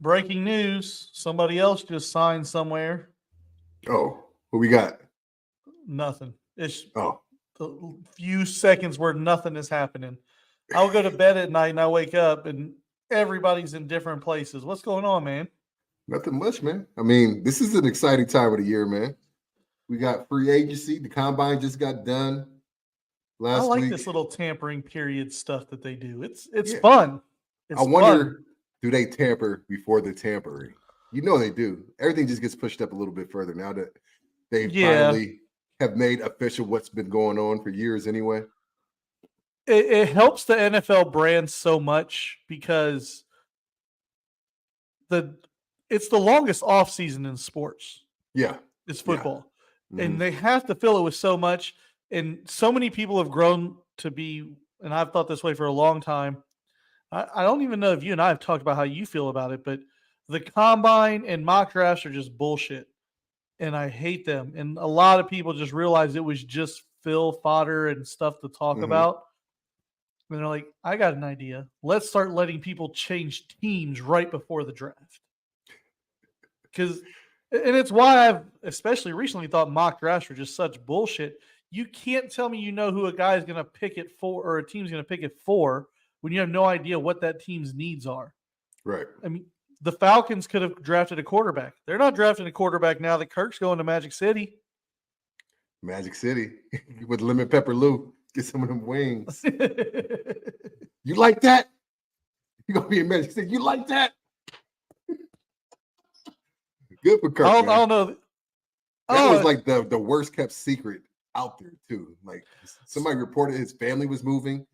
Breaking news. Somebody else just signed somewhere. Oh, what we got? Nothing. It's Oh, a few seconds where nothing is happening. I'll go to bed at night and I wake up and everybody's in different places. What's going on, man? nothing much, man. I mean, this is an exciting time of the year, man. We got free agency. The combine just got done I last like week. this little tampering period stuff that they do. It's Yeah. fun. I It's fun. wonder, do they tamper before the tampering? You know they do. Everything just gets pushed up a little bit further now that they Yeah. finally have made official what's been going on for years anyway. It helps the NFL brand so much because the it's the longest off season in sports. Yeah. It's Yeah. football. Hmm. And they have to fill it with so much. And so many people have grown to be, and I've thought this way for a long time. I don't even know if you and I have talked about how you feel about it, but the combine and mock drafts are just bullshit. And I hate them. And a lot of people just realized it was just fill fodder and stuff to talk Hmm. about. And they're like, I got an idea. Let's start letting people change teams right before the draft. Because, and it's why I've especially recently thought mock drafts were just such bullshit. You can't tell me you know who a guy is going to pick it for or a team's going to pick it for when you have no idea what that team's needs are. Right. I mean, the Falcons could have drafted a quarterback. They're not drafting a quarterback now that Kirk's going to Magic City. Magic City with lemon pepper Lou. Get some of them wings. You like that? You're going to be in Magic City. You like that? Good for Kirk, I man. don't know. That was like the worst kept secret out there, too. Like somebody reported his family was moving.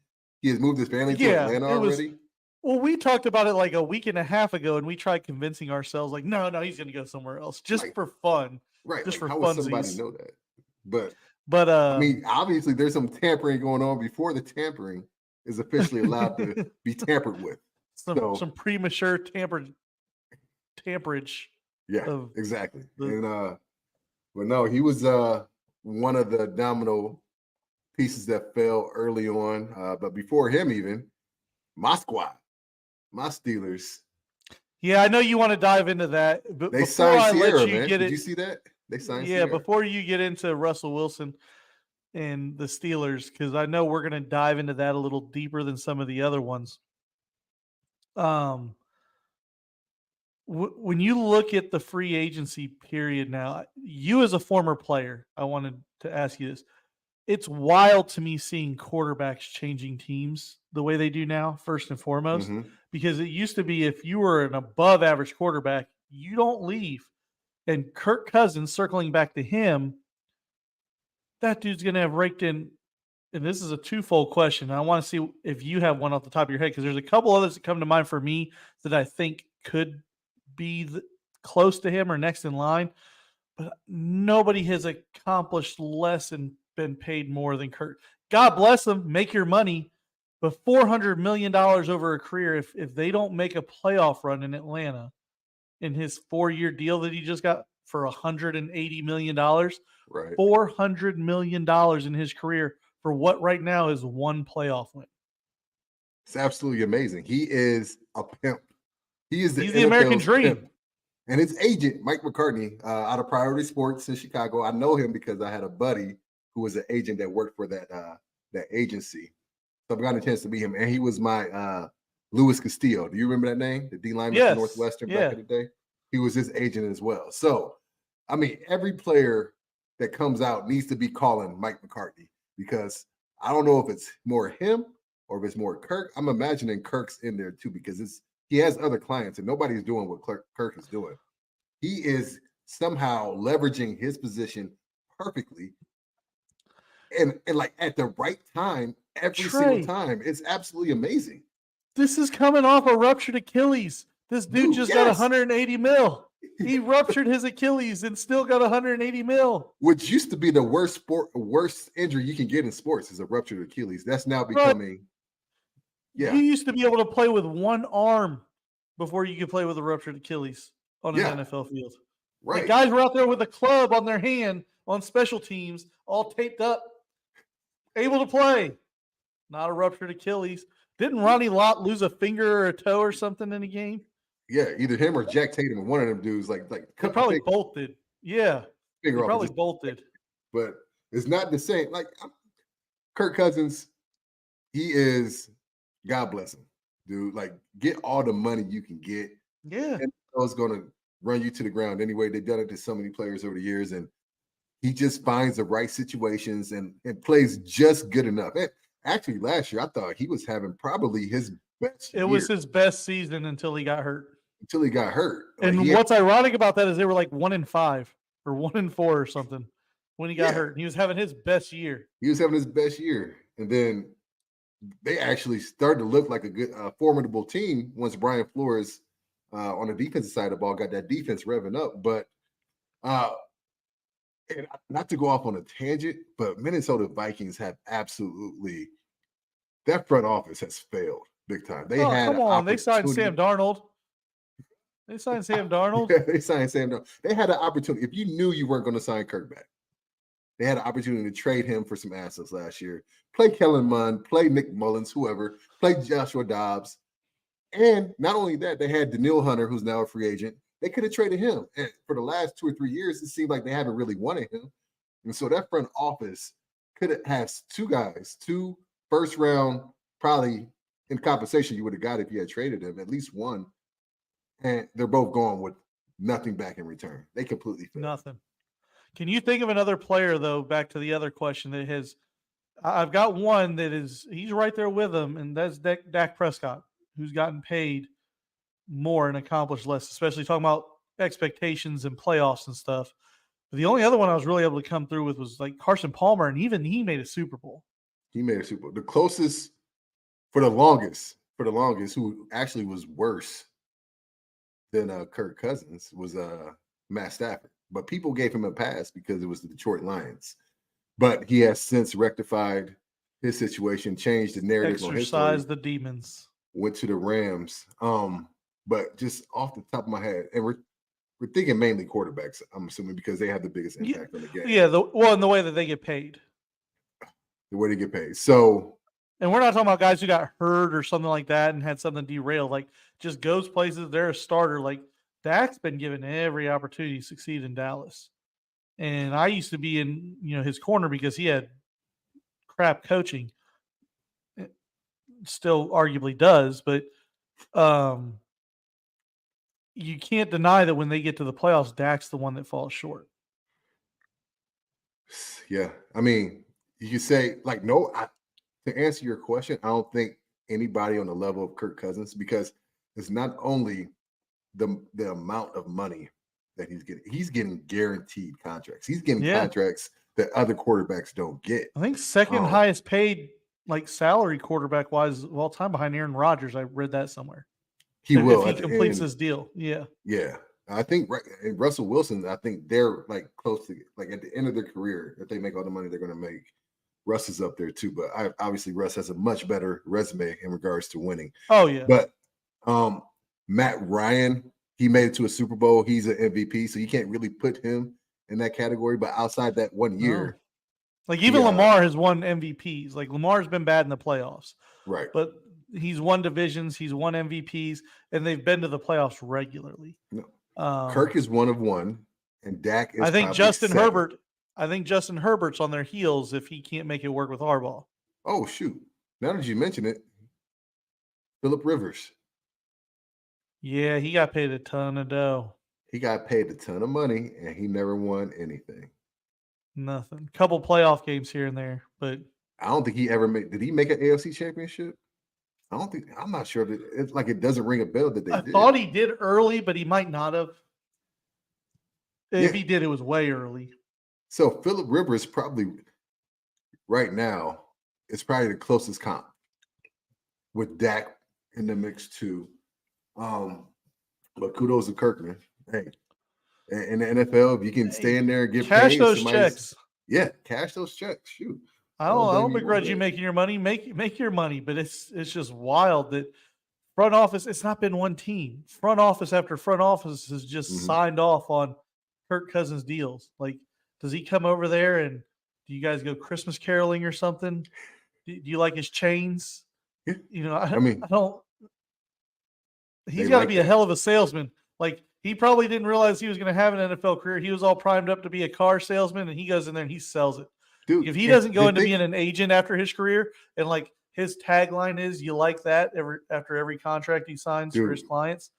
He has moved his family to Atlanta already. Well, we talked about it like a week and a half ago, and we tried convincing ourselves, like, no, he's going to go somewhere else just for fun. Right. Just like, for how would somebody funsies. know that? But But I mean, obviously there's some tampering going on before the tampering is officially allowed to be tampered with. some premature tamperage. Yeah, exactly. And but no, he was one of the domino pieces that fell early on. But before him, even my squad, my Steelers. Yeah, I know you want to dive into that, but They before signed I Sierra, let you man. get Did it, you see that? They signed yeah, Sierra. before you get into Russell Wilson and the Steelers, because I know we're going to dive into that a little deeper than some of the other ones. When you look at the free agency period now, you as a former player, I wanted to ask you this. It's wild to me seeing quarterbacks changing teams the way they do now, first and foremost, because it used to be if you were an above average quarterback, you don't leave. And Kirk Cousins, circling back to him, that dude's going to have raked in. And this is a twofold question. I want to see if you have one off the top of your head, because there's a couple others that come to mind for me that I think could be close to him or next in line. But nobody has accomplished less and been paid more than Kirk. God bless him. Make your money. But $400 million over a career, if they don't make a playoff run in Atlanta in his 4-year deal that he just got for $180 million, right. $400 million in his career for what right now is one playoff win. It's absolutely amazing. He is a pimp. He's the American dream. Pimp. And his agent, Mike McCartney, out of Priority Sports in Chicago. I know him because I had a buddy who was an agent that worked for that agency. So I've gotten a chance to meet him. And he was my Luis Castillo. Do you remember that name? The D lineman from Northwestern back in the day? He was his agent as well. So, I mean, every player that comes out needs to be calling Mike McCartney, because I don't know if it's more him or if it's more Kirk. I'm imagining Kirk's in there too, because he has other clients and nobody's doing what Kirk is doing. He is somehow leveraging his position perfectly and like at the right time every single time. It's absolutely amazing. This is coming off a ruptured Achilles. This dude just got 180 mil. He ruptured his Achilles and still got 180 mil. Which used to be the worst injury you can get in sports is a ruptured Achilles. That's now becoming. Yeah. You used to be able to play with one arm before you could play with a ruptured Achilles on an NFL field. Right. The guys were out there with a club on their hand on special teams, all taped up, able to play. Not a ruptured Achilles. Didn't Ronnie Lott lose a finger or a toe or something in a game? Yeah, either him or Jack Tatum, or one of them dudes. Like They cut the probably bolted. Yeah, finger they off and probably just. bolted. But it's not the same. Like Kirk Cousins, he is, God bless him, dude. Like, get all the money you can get, Yeah. and it's going to run you to the ground anyway. They've done it to so many players over the years, and he just finds the right situations and plays just good enough. And actually, last year I thought he was having probably his best It year was his best season until he got hurt. until he got hurt. Like And what's ironic about that is they were like 1-5 or 1-4 or something when he got hurt. He was having his best year. he was having his best year, and then they actually started to look like a good, formidable team once Brian Flores on the defensive side of the ball got that defense revving up. But uh, and not to go off on a tangent, but Minnesota Vikings have absolutely, that front office has failed big time. They Oh, had come an on. They signed opportunity. Sam Darnold. They signed Sam Darnold. Yeah, they signed Sam Darnold. They had an opportunity. If you knew you weren't going to sign Kirk back, they had an opportunity to trade him for some assets last year. Play Kellen Mond, play Nick Mullins, whoever, play Joshua Dobbs. And not only that, they had Daniil Hunter, who's now a free agent. They could have traded him. And for the last 2 or 3 years, it seemed like they haven't really wanted him. And so that front office could have has two guys, 2 first round, probably in compensation you would have got if you had traded him, at least one. And they're both going with nothing back in return. They completely failed. Nothing. Can you think of another player, though, back to the other question that has – I've got one that is – he's right there with him, and that's Dak Prescott, who's gotten paid more and accomplished less, especially talking about expectations and playoffs and stuff. But the only other one I was really able to come through with was like Carson Palmer, and even he made a Super Bowl. He made a Super Bowl. The closest for the longest, who actually was worse than Kirk Cousins was Matt Stafford. But people gave him a pass because it was the Detroit Lions. But he has since rectified his situation, changed the narrative on his story, Exercise the demons. went to the Rams. But just off the top of my head, and we're thinking mainly quarterbacks, I'm assuming, because they have the biggest impact on the game. Yeah, in the way that they get paid. The way they get paid. So, and we're not talking about guys who got hurt or something like that and had something derailed. Like, just goes places. They're a starter. Like, Dak's been given every opportunity to succeed in Dallas. And I used to be in, his corner because he had crap coaching. It still arguably does, but you can't deny that when they get to the playoffs, Dak's the one that falls short. Yeah. I mean, you could say, like, no, to answer your question, I don't think anybody on the level of Kirk Cousins, because it's not only the amount of money that he's getting guaranteed contracts. He's getting contracts that other quarterbacks don't get. I think second highest paid, like, salary quarterback wise of all time, behind Aaron Rodgers. I read that somewhere. He will if he completes his deal. Yeah. Yeah. I think and Russell Wilson, I think they're like close to, like, at the end of their career, if they make all the money they're going to make, Russ is up there too. But obviously Russ has a much better resume in regards to winning. Oh yeah. But Matt Ryan, he made it to a Super Bowl. He's an MVP, so you can't really put him in that category. But outside that 1 year, like, even Lamar has won MVPs. Like, Lamar's been bad in the playoffs, right? But he's won divisions, he's won MVPs, and they've been to the playoffs regularly. No. Kirk is one of one, and Dak is. I think Justin Herbert's on their heels if he can't make it work with Harbaugh. Oh shoot! Now that you mention it, Phillip Rivers. Yeah, he got paid a ton of dough. He got paid a ton of money, and he never won anything. Nothing. Couple playoff games here and there, but I don't think he ever made. Did he make an AFC championship? I don't think. I'm not sure that it's like, it doesn't ring a bell that they did. I thought he did early, but he might not have. If he did, it was way early. So Phillip Rivers probably right now is probably the closest comp with Dak in the mix too. But kudos to Kirkman. Hey, in the NFL, if you can stay in there and get cash paid, those checks. Yeah, cash those checks. Shoot. I don't begrudge you making your money. Make your money, but it's just wild that front office. It's not been one team. Front office after front office has just signed off on Kirk Cousins deals. Like, does he come over there and do you guys go Christmas caroling or something? Do you like his chains? Yeah. I don't. He's They got to like be a that. hell of a salesman. Like, he probably didn't realize he was going to have an NFL career. He was all primed up to be a car salesman, and he goes in there and he sells it. Dude, If he and doesn't go the into thing- being an agent after his career, and like his tagline is, "You like that?" After every contract he signs for his Dude. clients,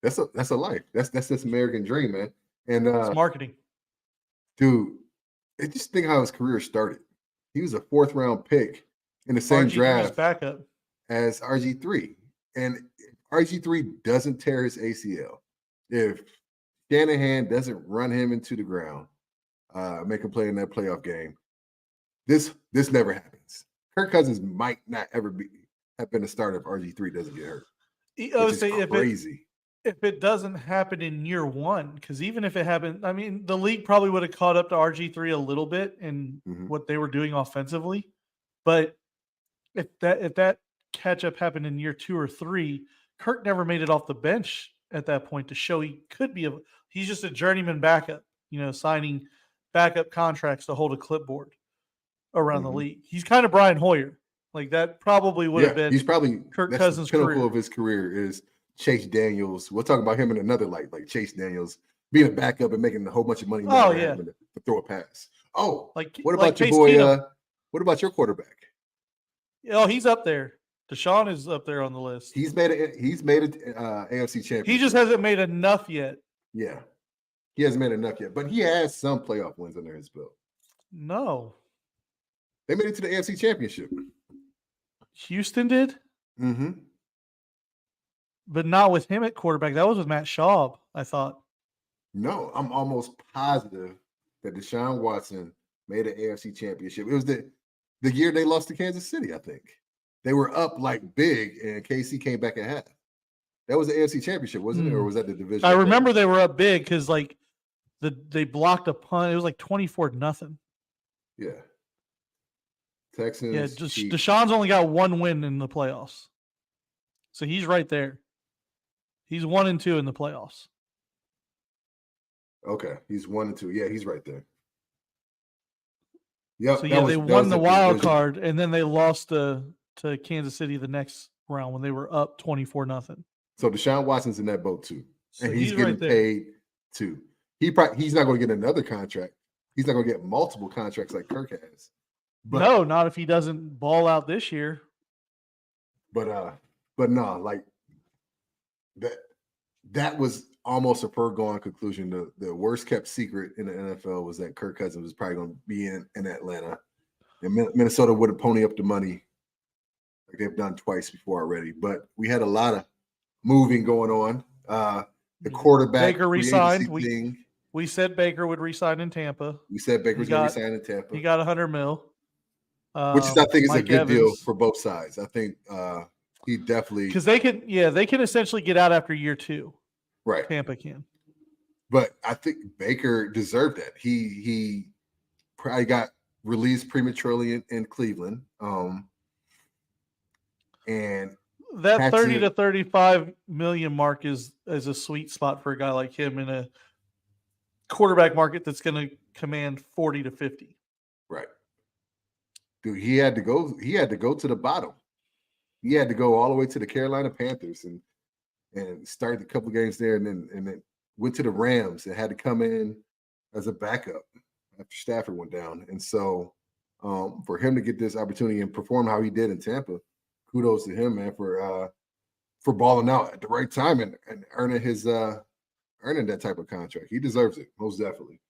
that's a life. That's this American dream, man. And it's marketing. dude, just think how his career started. He was a 4th round pick in the same RG3's draft backup. as RG3. And if RG3 doesn't tear his ACL, if Shanahan doesn't run him into the ground, make him play in that playoff game, this never happens. Kirk Cousins might not ever have been a starter if RG3 doesn't get hurt. I would Which is say crazy. if it doesn't happen in year one, because even if it happened, I mean, the league probably would have caught up to RG3 a little bit in what they were doing offensively. But if that catch up happened in year 2 or 3, Kirk never made it off the bench at that point to show he could be he's just a journeyman backup, signing backup contracts to hold a clipboard around the league. He's kind of Brian Hoyer. Like, that probably would have been he's probably Kirk that's Cousins' the pinnacle career. of his career is Chase Daniels. We'll talk about him in another light, like Chase Daniels being a backup and making a whole bunch of money. Oh, yeah. Having to throw a pass. Oh, Like, what about your Case boy? Keenum. What about your quarterback? Oh, he's up there. Deshaun is up there on the list. He's made it AFC championship. He just hasn't made enough yet. Yeah, he hasn't made enough yet, but he has some playoff wins under his belt. No, they made it to the AFC championship. Houston did, Mm-hmm. but not with him at quarterback. That was with Matt Schaub, I thought. No, I'm almost positive that Deshaun Watson made an AFC championship. It was the year they lost to Kansas City, I think. They were up like big, and KC came back at half. That was the AFC championship, wasn't it? Or was that the division? I remember they were up big because they blocked a punt. It was like 24-0. Yeah. Texans. Yeah, Deshaun's only got 1 win in the playoffs. So he's right there. He's 1-2 in the playoffs. Okay. He's 1-2. Yeah, he's right there. Yeah. So they won the wild card, and then they lost to Kansas City the next round when they were up 24-0. So Deshaun Watson's in that boat too. So and he's getting paid too. He's not going to get another contract. He's not going to get multiple contracts like Kirk has. But, no, not if he doesn't ball out this year. But no, like that was almost a foregone conclusion. The worst kept secret in the NFL was that Kirk Cousins was probably going to be in Atlanta, and Minnesota would have pony up the money like they've done twice before already. But we had a lot of moving going on. The quarterback Baker resigned. We said Baker would resign in Tampa. We said Baker was going to resign in Tampa. He got $100 million. Which is, I think, is a good deal for both sides. I think he definitely, because they can essentially get out after year 2. Right. Tampa can. But I think Baker deserved that. He probably got released prematurely in Cleveland. And that 30 to 35 million mark is a sweet spot for a guy like him in a quarterback market that's going to command 40 to 50. Right. Dude, he had to go to the bottom. He had to go all the way to the Carolina Panthers and started a couple of games there, and then went to the Rams and had to come in as a backup after Stafford went down. And so for him to get this opportunity and perform how he did in Tampa, kudos to him, man, for balling out at the right time and earning that type of contract. He deserves it, most definitely.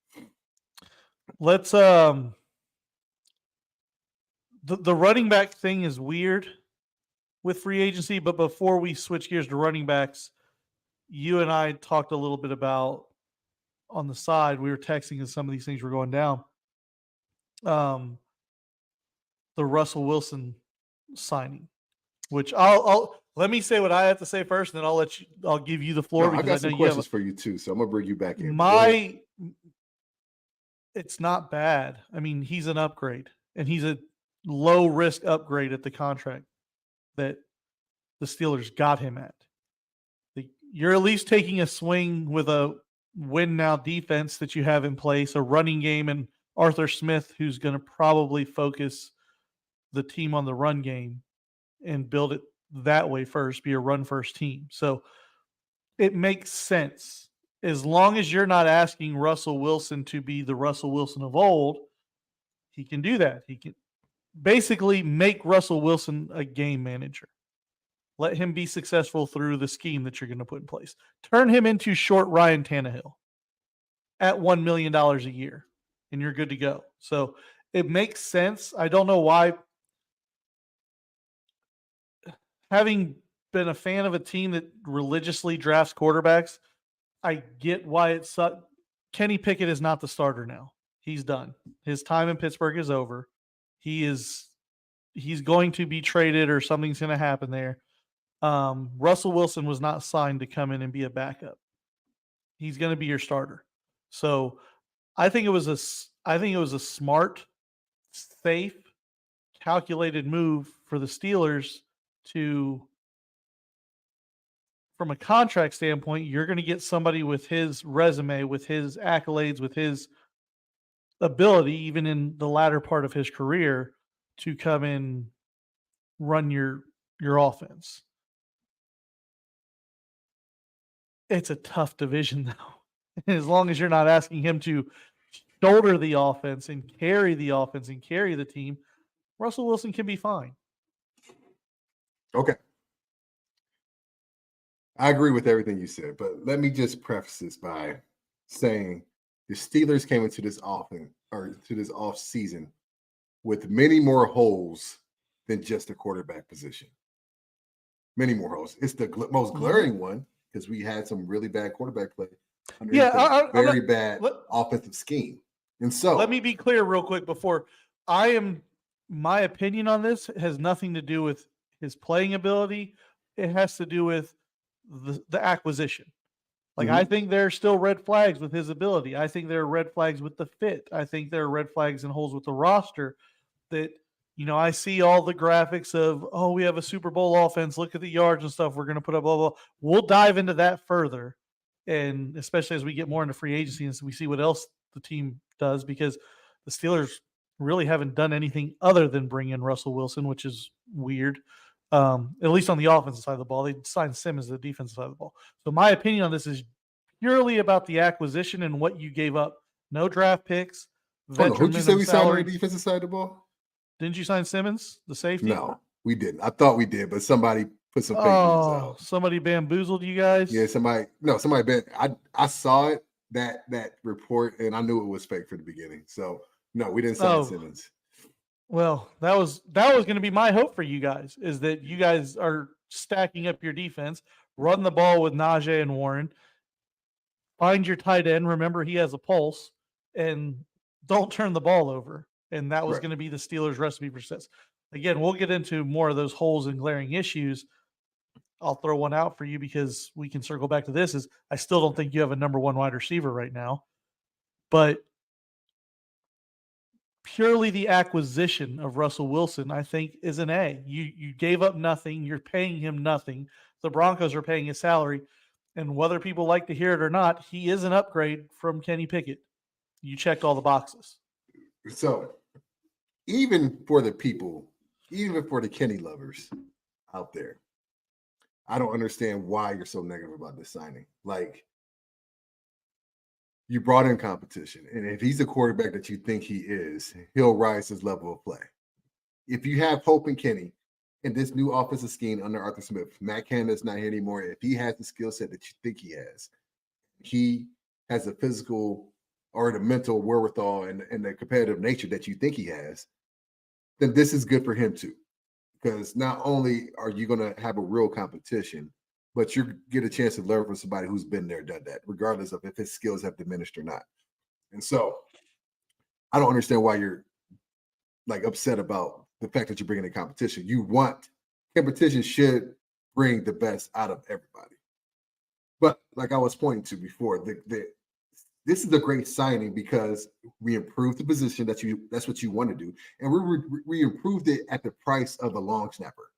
Let's the running back thing is weird with free agency, but before we switch gears to running backs, you and I talked a little bit about on the side. We were texting as some of these things were going down. The Russell Wilson signing, which I'll let me say what I have to say first, and then I'll give you the floor. No, I got some questions for you too, so I'm gonna bring you back in. It's not bad. I mean, he's an upgrade, and he's a low risk upgrade at the contract that the Steelers got him at. You're at least taking a swing with a win now defense that you have in place, a running game, and Arthur Smith, who's going to probably focus the team on the run game and build it that way first, be a run first team. So it makes sense. As long as you're not asking Russell Wilson to be the Russell Wilson of old, he can do that. He can basically make Russell Wilson a game manager. Let him be successful through the scheme that you're going to put in place. Turn him into short Ryan Tannehill at $1 million a year, and you're good to go. So it makes sense. I don't know why, having been a fan of a team that religiously drafts quarterbacks, I get why it sucked. Kenny Pickett is not the starter now. He's done. His time in Pittsburgh is over. He's going to be traded, or something's going to happen there. Russell Wilson was not signed to come in and be a backup. He's going to be your starter. So I think it was a smart, safe, calculated move for the Steelers to, from a contract standpoint, you're going to get somebody with his resume, with his accolades, with his ability, even in the latter part of his career, to come in, run your offense. It's a tough division, though. As long as you're not asking him to shoulder the offense and carry the team, Russell Wilson can be fine. Okay. I agree with everything you said, but let me just preface this by saying the Steelers came into this off season with many more holes than just the quarterback position. Many more holes. It's the most glaring one, because we had some really bad quarterback play under very bad offensive scheme. And so let me be clear real quick before my opinion on this has nothing to do with his playing ability. It has to do with the acquisition. Like, I think there are still red flags with his ability. I think there are red flags with the fit. I think there are red flags and holes with the roster that, I see all the graphics of, we have a Super Bowl offense. Look at the yards and stuff we're going to put up, blah, blah. We'll dive into that further. And especially as we get more into free agency and we see what else the team does, because the Steelers really haven't done anything other than bring in Russell Wilson, which is weird. At least on the offensive side of the ball. They signed Simmons the defensive side of the ball. So my opinion on this is purely about the acquisition and what you gave up. No draft picks. Who'd you say we signed on the defensive side of the ball? Didn't you sign Simmons, the safety? No, we didn't. I thought we did, but somebody put some fake news out. Somebody bamboozled you guys? Yeah, somebody. I saw it, that report, and I knew it was fake from the beginning. So no, we didn't sign Simmons. Well, that was going to be my hope for you guys, is that you guys are stacking up your defense, run the ball with Najee and Warren, find your tight end. Remember, he has a pulse, and don't turn the ball over. And that was going to be the Steelers' recipe for success. Again, we'll get into more of those holes and glaring issues. I'll throw one out for you because we can circle back to this. Is I still don't think you have a number one wide receiver right now, but purely the acquisition of Russell Wilson, I think, is an A. You gave up nothing. You're paying him nothing. The Broncos are paying his salary. And whether people like to hear it or not, he is an upgrade from Kenny Pickett. You checked all the boxes. So even for the people, even for the Kenny lovers out there, I don't understand why you're so negative about this signing. Like, you brought in competition, and if he's the quarterback that you think he is, he'll rise his level of play. If you have hope in Kenny in this new offensive scheme under Arthur Smith, Matt Canada's not here anymore. If he has the skill set that you think he has the physical or the mental wherewithal and the competitive nature that you think he has, then this is good for him too. Because not only are you going to have a real competition, but you get a chance to learn from somebody who's been there, done that, regardless of if his skills have diminished or not. And so I don't understand why you're like upset about the fact that you're bringing in competition. Competition should bring the best out of everybody. But like I was pointing to before, this is a great signing because we improved the position that's what you want to do. And we improved it at the price of a long snapper,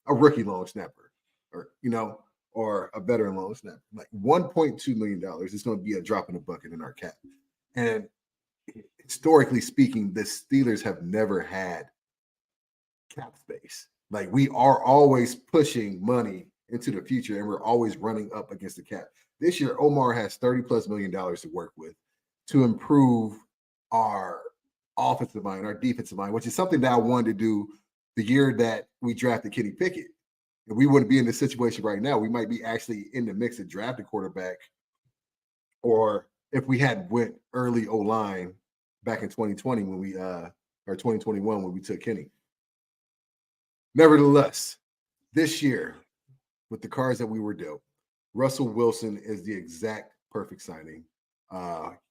a rookie long snapper, or a veteran long snapper. Like $1.2 million is going to be a drop in the bucket in our cap. And historically speaking, the Steelers have never had cap space. Like we are always pushing money into the future, and we're always running up against the cap. This year, Omar has $30+ million to work with to improve our offensive line, our defensive line, which is something that I wanted to do the year that we drafted Kenny Pickett. And we wouldn't be in this situation right now. We might be actually in the mix to draft a quarterback, or if we had went early O-line back in 2020 when we or 2021 when we took Kenny. Nevertheless, this year, with the cards that we were dealt, Russell Wilson is the exact perfect signing.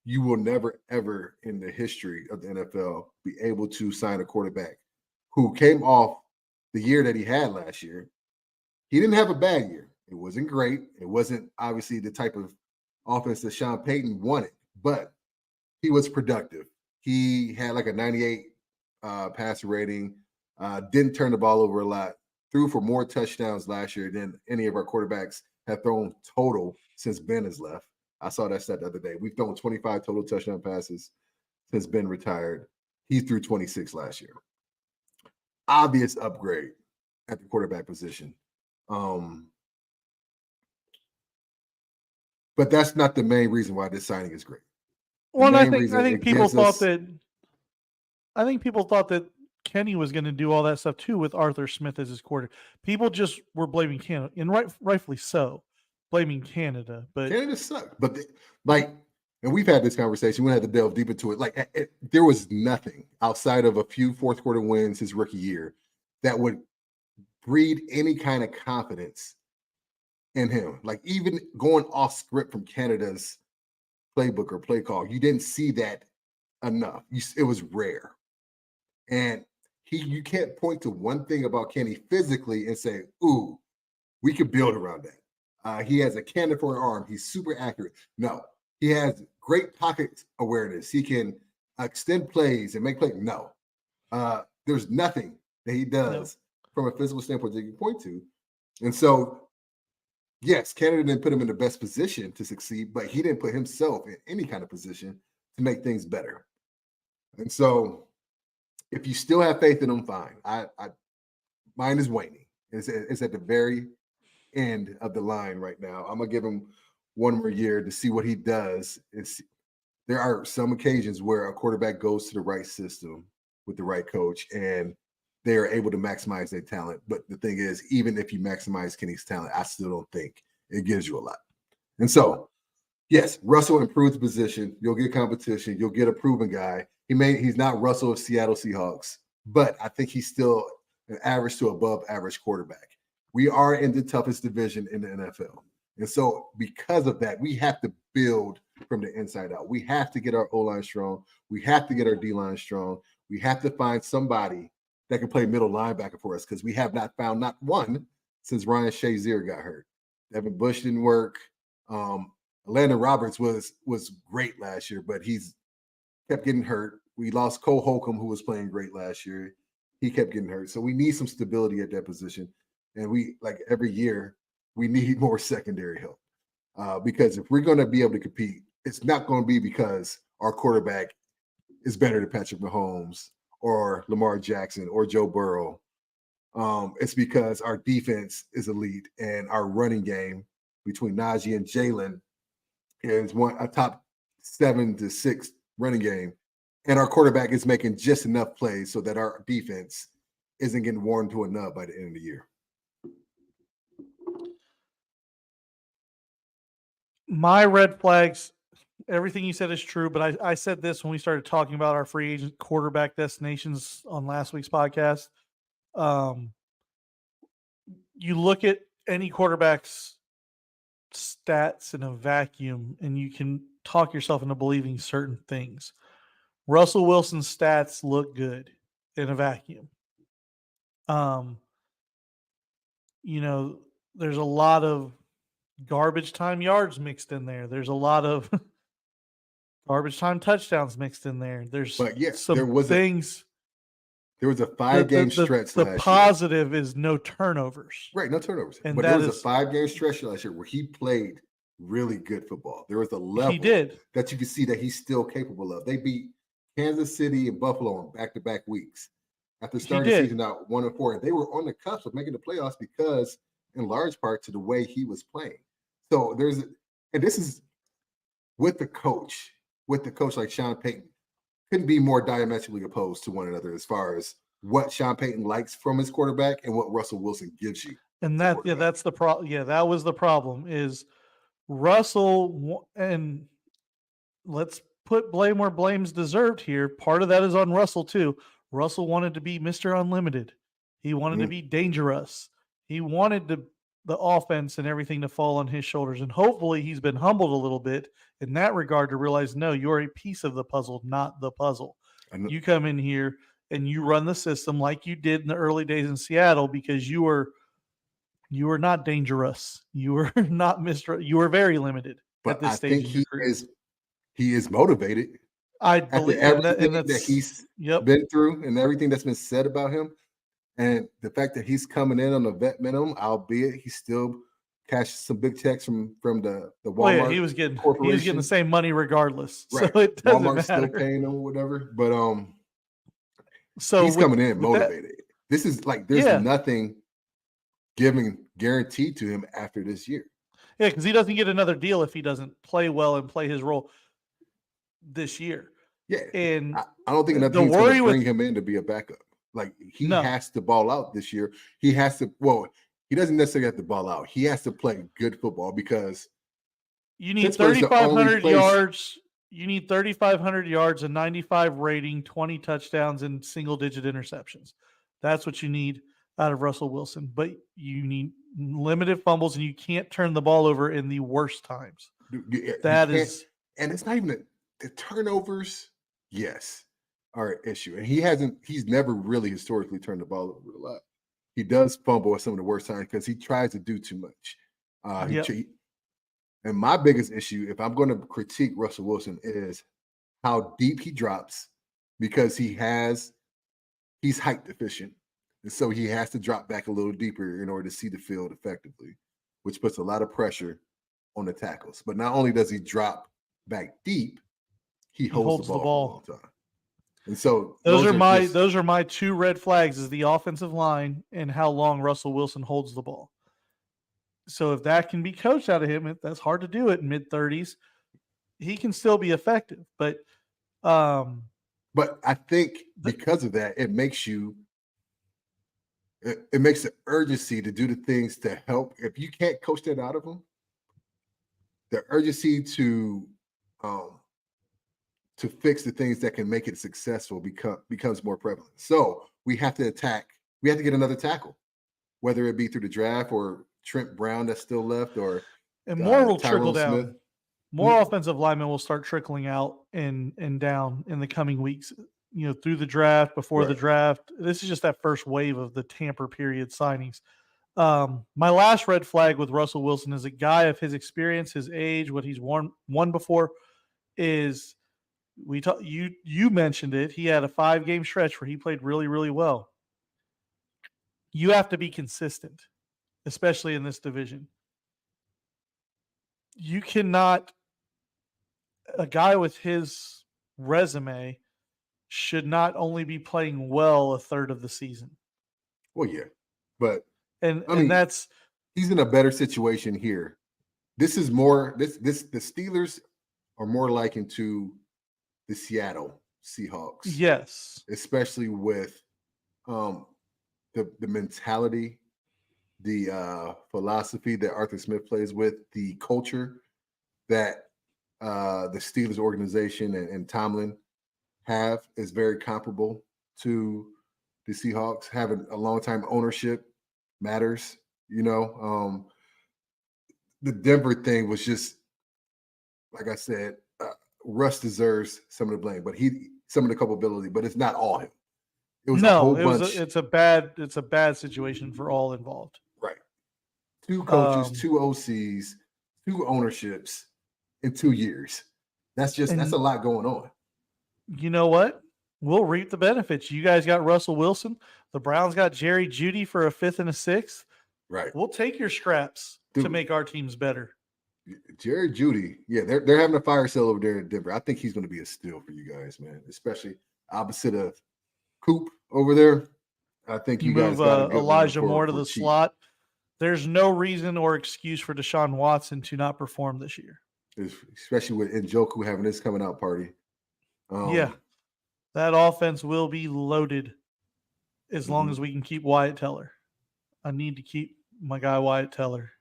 You will never, ever in the history of the NFL be able to sign a quarterback who came off the year that he had last year. He didn't have a bad year. It wasn't great. It wasn't obviously the type of offense that Sean Payton wanted, but he was productive. He had like a 98 passer rating, didn't turn the ball over a lot, threw for more touchdowns last year than any of our quarterbacks have thrown total since Ben has left. I saw that stat the other day. We've thrown 25 total touchdown passes since Ben retired. He threw 26 last year. Obvious upgrade at the quarterback position. But that's not the main reason why this signing is great. Well, I think people thought that Kenny was going to do all that stuff too with Arthur Smith as his quarterback. People just were blaming Canada, and rightfully so, blaming Canada. But Canada sucked. But and we've had this conversation. We had to delve deep into it. There was nothing outside of a few fourth quarter wins his rookie year that would breed any kind of confidence in him. Like even going off script from Canada's playbook or play call, you didn't see that enough. It was rare. And you can't point to one thing about Kenny physically and say, ooh, we could build around that. He has a cannon for an arm. He's super accurate. No, he has great pocket awareness. He can extend plays and make plays. No, there's nothing that he does from a physical standpoint that you can point to. And so, yes, Canada didn't put him in the best position to succeed, but he didn't put himself in any kind of position to make things better. And so, if you still have faith in him, fine. Mine is waning. It's at the very end of the line right now. I'm gonna give him one more year to see what he does. There are some occasions where a quarterback goes to the right system with the right coach, and they are able to maximize their talent. But the thing is, even if you maximize Kenny's talent, I still don't think it gives you a lot. And so, yes, Russell improves the position. You'll get competition. You'll get a proven guy. He's not Russell of Seattle Seahawks, but I think he's still an average to above average quarterback. We are in the toughest division in the NFL. And so because of that, we have to build from the inside out. We have to get our O-line strong. We have to get our D-line strong. We have to find somebody that can play middle linebacker for us, because we have not found not one since Ryan Shazier got hurt. Devin Bush didn't work. Landon Roberts was great last year, but he's kept getting hurt. We lost Cole Holcomb, who was playing great last year. He kept getting hurt. So we need some stability at that position. And we, like every year, we need more secondary help. Because if we're going to be able to compete, it's not going to be because our quarterback is better than Patrick Mahomes or Lamar Jackson or Joe Burrow. It's because our defense is elite and our running game between Najee and Jalen is a top 7 to 6 running game. And our quarterback is making just enough plays so that our defense isn't getting worn to a nub by the end of the year. My red flags, everything you said is true, but I said this when we started talking about our free agent quarterback destinations on last week's podcast. You look at any quarterback's stats in a vacuum and you can talk yourself into believing certain things. Russell Wilson's stats look good in a vacuum. There's a lot of garbage time yards mixed in there. There's a lot of garbage time touchdowns mixed in there. There was a 5-game stretch last year. The positive is no turnovers. Right, no turnovers. But there was a 5-game stretch last year where he played really good football. There was a level that you could see that he's still capable of. They beat Kansas City and Buffalo on back-to-back weeks. after starting the season out 1-4. They were on the cusp of making the playoffs because, in large part, to the way he was playing. So and this is with the coach like Sean Payton, couldn't be more diametrically opposed to one another as far as what Sean Payton likes from his quarterback and what Russell Wilson gives you. And that's the problem. Yeah, that was the problem is Russell, and let's put blame where blame's deserved here. Part of that is on Russell too. Russell wanted to be Mr. Unlimited. He wanted to be dangerous. He wanted the offense and everything to fall on his shoulders. And hopefully he's been humbled a little bit in that regard to realize, no, you're a piece of the puzzle, not the puzzle. You come in here and you run the system like you did in the early days in Seattle because you were not dangerous. You were not you were very limited at this stage. He is motivated. I believe everything that he's been through and everything that's been said about him. And the fact that he's coming in on a vet minimum, albeit he still cashed some big checks from the Walmart. Well, yeah, he was getting the same money regardless. Right. So it doesn't Walmart's matter. Still paying him or whatever. But so he's coming in motivated. This is like there's nothing guaranteed to him after this year. Yeah, because he doesn't get another deal if he doesn't play well and play his role this year. Yeah, and I don't think another team's going to bring him in to be a backup. Like he has to ball out this year. He has to. Well, he doesn't necessarily have to ball out. He has to play good football because you need 3,500 yards. You need 3,500 yards, a 95 rating, 20 touchdowns, and single-digit interceptions. That's what you need out of Russell Wilson. But you need limited fumbles, and you can't turn the ball over in the worst times. And it's not even the turnovers. Yes, are an issue, and he's never really historically turned the ball over a lot. He does fumble at some of the worst times because he tries to do too much. And my biggest issue, if I'm going to critique Russell Wilson, is how deep he drops because he's height deficient, and so he has to drop back a little deeper in order to see the field effectively, which puts a lot of pressure on the tackles. But not only does he drop back deep, he holds the ball for a long time. And so those are my two red flags: is the offensive line and how long Russell Wilson holds the ball. So if that can be coached out of him, that's hard to do it in mid-30s. He can still be effective, but I think because of that, it makes the urgency to do the things to help. If you can't coach that out of him, the urgency to fix the things that can make it successful becomes more prevalent. So we have to get another tackle, whether it be through the draft or Trent Brown that's still left, or more will trickle down. Smith. More offensive linemen will start trickling out and down in the coming weeks. Through the draft, before the draft. This is just that first wave of the tamper period signings. My last red flag with Russell Wilson is a guy of his experience, his age, what he's won before. Is you mentioned it. He had a 5-game stretch where he played really, really well. You have to be consistent, especially in this division. You cannot, a guy with his resume should not only be playing well a third of the season. Well, yeah, but that's he's in a better situation here. This is more the Steelers are more likened to the Seattle Seahawks. Yes, especially with the mentality, the philosophy that Arthur Smith plays with, the culture that the Steelers organization and Tomlin have is very comparable to the Seahawks. Having a long time ownership matters. The Denver thing was just, like I said, Russ deserves some of the blame, but some of the culpability, but it's not all him. It was a whole bunch. It's a bad situation for all involved. Right. 2 coaches, 2 OCs, 2 ownerships in 2 years. That's a lot going on. You know what? We'll reap the benefits. You guys got Russell Wilson. The Browns got Jerry Jeudy for a 5th and a 6th. Right. We'll take your scraps to make our teams better. Jerry Jeudy, yeah, they're having a fire sale over there in Denver. I think he's going to be a steal for you guys, man, especially opposite of Coop over there. I think You you guys move got a good Elijah one Moore to for the cheap. slot. There's no reason or excuse for Deshaun Watson to not perform this year. Especially with Njoku having this coming out party. Yeah, that offense will be loaded as long as we can keep Wyatt Teller. I need to keep my guy Wyatt Teller.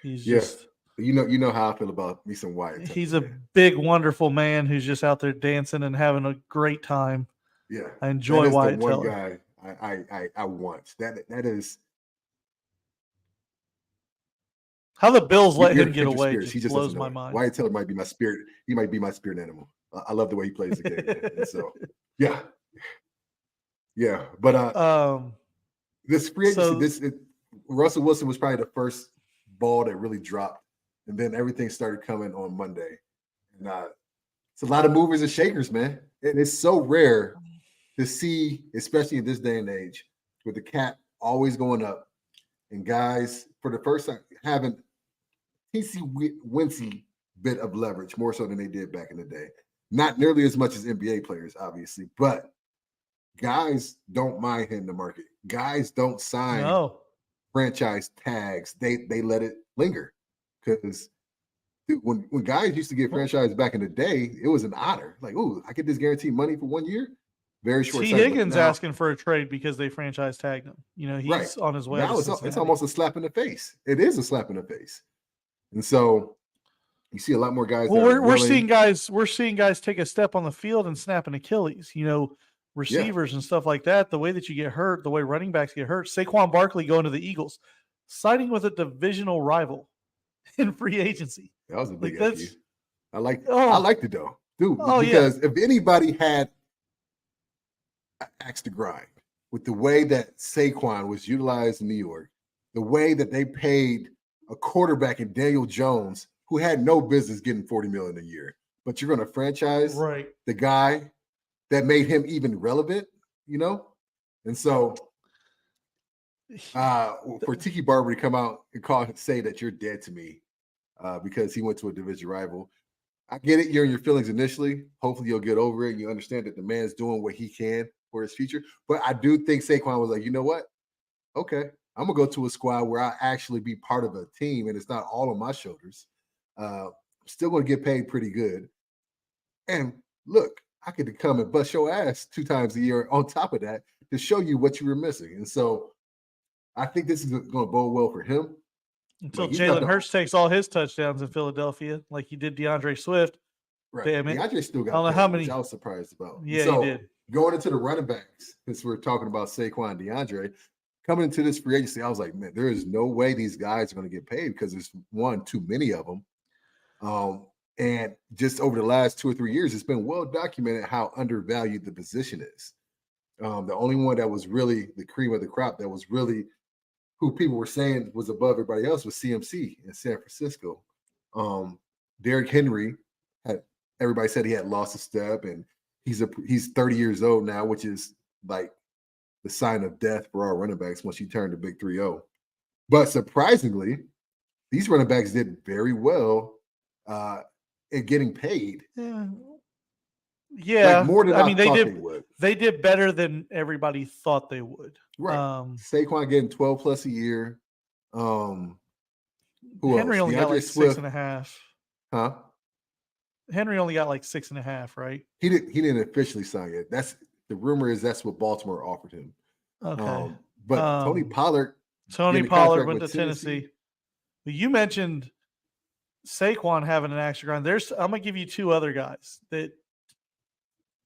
He's just you know how I feel about me some Wyatt Teller. He's a big, wonderful man who's just out there dancing and having a great time. Yeah, I enjoy that is Wyatt the one Teller. guy I want. That is how the Bills let him get kindred away. spirits. Just He just blows doesn't know my it. mind. Wyatt Teller might be my spirit. He might be my spirit animal. I love the way he plays the game. And so yeah. But this free agency, Russell Wilson was probably the first ball that really dropped, and then everything started coming on Monday. And it's a lot of movers and shakers, man. And it's so rare to see, especially in this day and age, with the cap always going up, and guys for the first time having teensy bit of leverage, more so than they did back in the day. Not nearly as much as NBA players, obviously, but guys don't mind hitting the market. Guys don't sign franchise tags. They let it linger. Because when guys used to get franchised back in the day, it was an honor. Like, ooh, I get this guaranteed money for 1 year. Very short. T. Higgins asking for a trade because they franchise tagged him. He's on his way. Now it's almost a slap in the face. It is a slap in the face. And so you see a lot more guys. Well, we're seeing guys take a step on the field and snap an Achilles. Receivers and stuff like that. The way that you get hurt, the way running backs get hurt. Saquon Barkley going to the Eagles, siding with a divisional rival in free agency. That was a big FU. I liked it though, dude. Because if anybody had axe to grind with the way that Saquon was utilized in New York, the way that they paid a quarterback in Daniel Jones, who had no business getting $40 million a year, but you're going to franchise the guy that made him even relevant, And so for Tiki Barber to come out and say that you're dead to me because he went to a division rival, I get it. You're in your feelings initially. Hopefully you'll get over it and you understand that the man's doing what he can for his future. But I do think Saquon was like, you know what? Okay, I'm going to go to a squad where I actually be part of a team and it's not all on my shoulders. I'm still going to get paid pretty good. And look, I could come and bust your ass 2 times a year on top of that to show you what you were missing. And so I think this is going to bode well for him. Until Jalen Hurts takes all his touchdowns in Philadelphia, like he did DeAndre Swift. Right. Damn it. DeAndre still got I don't know how many. Which I was surprised about. Yeah, he did. Going into the running backs, since we're talking about Saquon and DeAndre, coming into this free agency, I was like, man, there is no way these guys are going to get paid because there's too many of them. And just over the last 2 or 3 years, it's been well documented how undervalued the position is. The only one that was really the cream of the crop, that was really who people were saying was above everybody else, was CMC in San Francisco. Derrick Henry everybody said he had lost a step, and he's 30 years old now, which is like the sign of death for our running backs once you turn the big 3-0. But surprisingly, these running backs did very well at getting paid. Yeah, like more than I thought they would. They did better than everybody thought they would. Right. Saquon getting 12 plus a year. Who Henry else? only got like Swift. 6.5. Huh? Henry only got like 6.5, right? He didn't officially sign yet. That's the rumor is that's what Baltimore offered him. Okay. But Tony Pollard went to Tennessee. You mentioned Saquon having an extra grind. I'm gonna give you 2 other guys that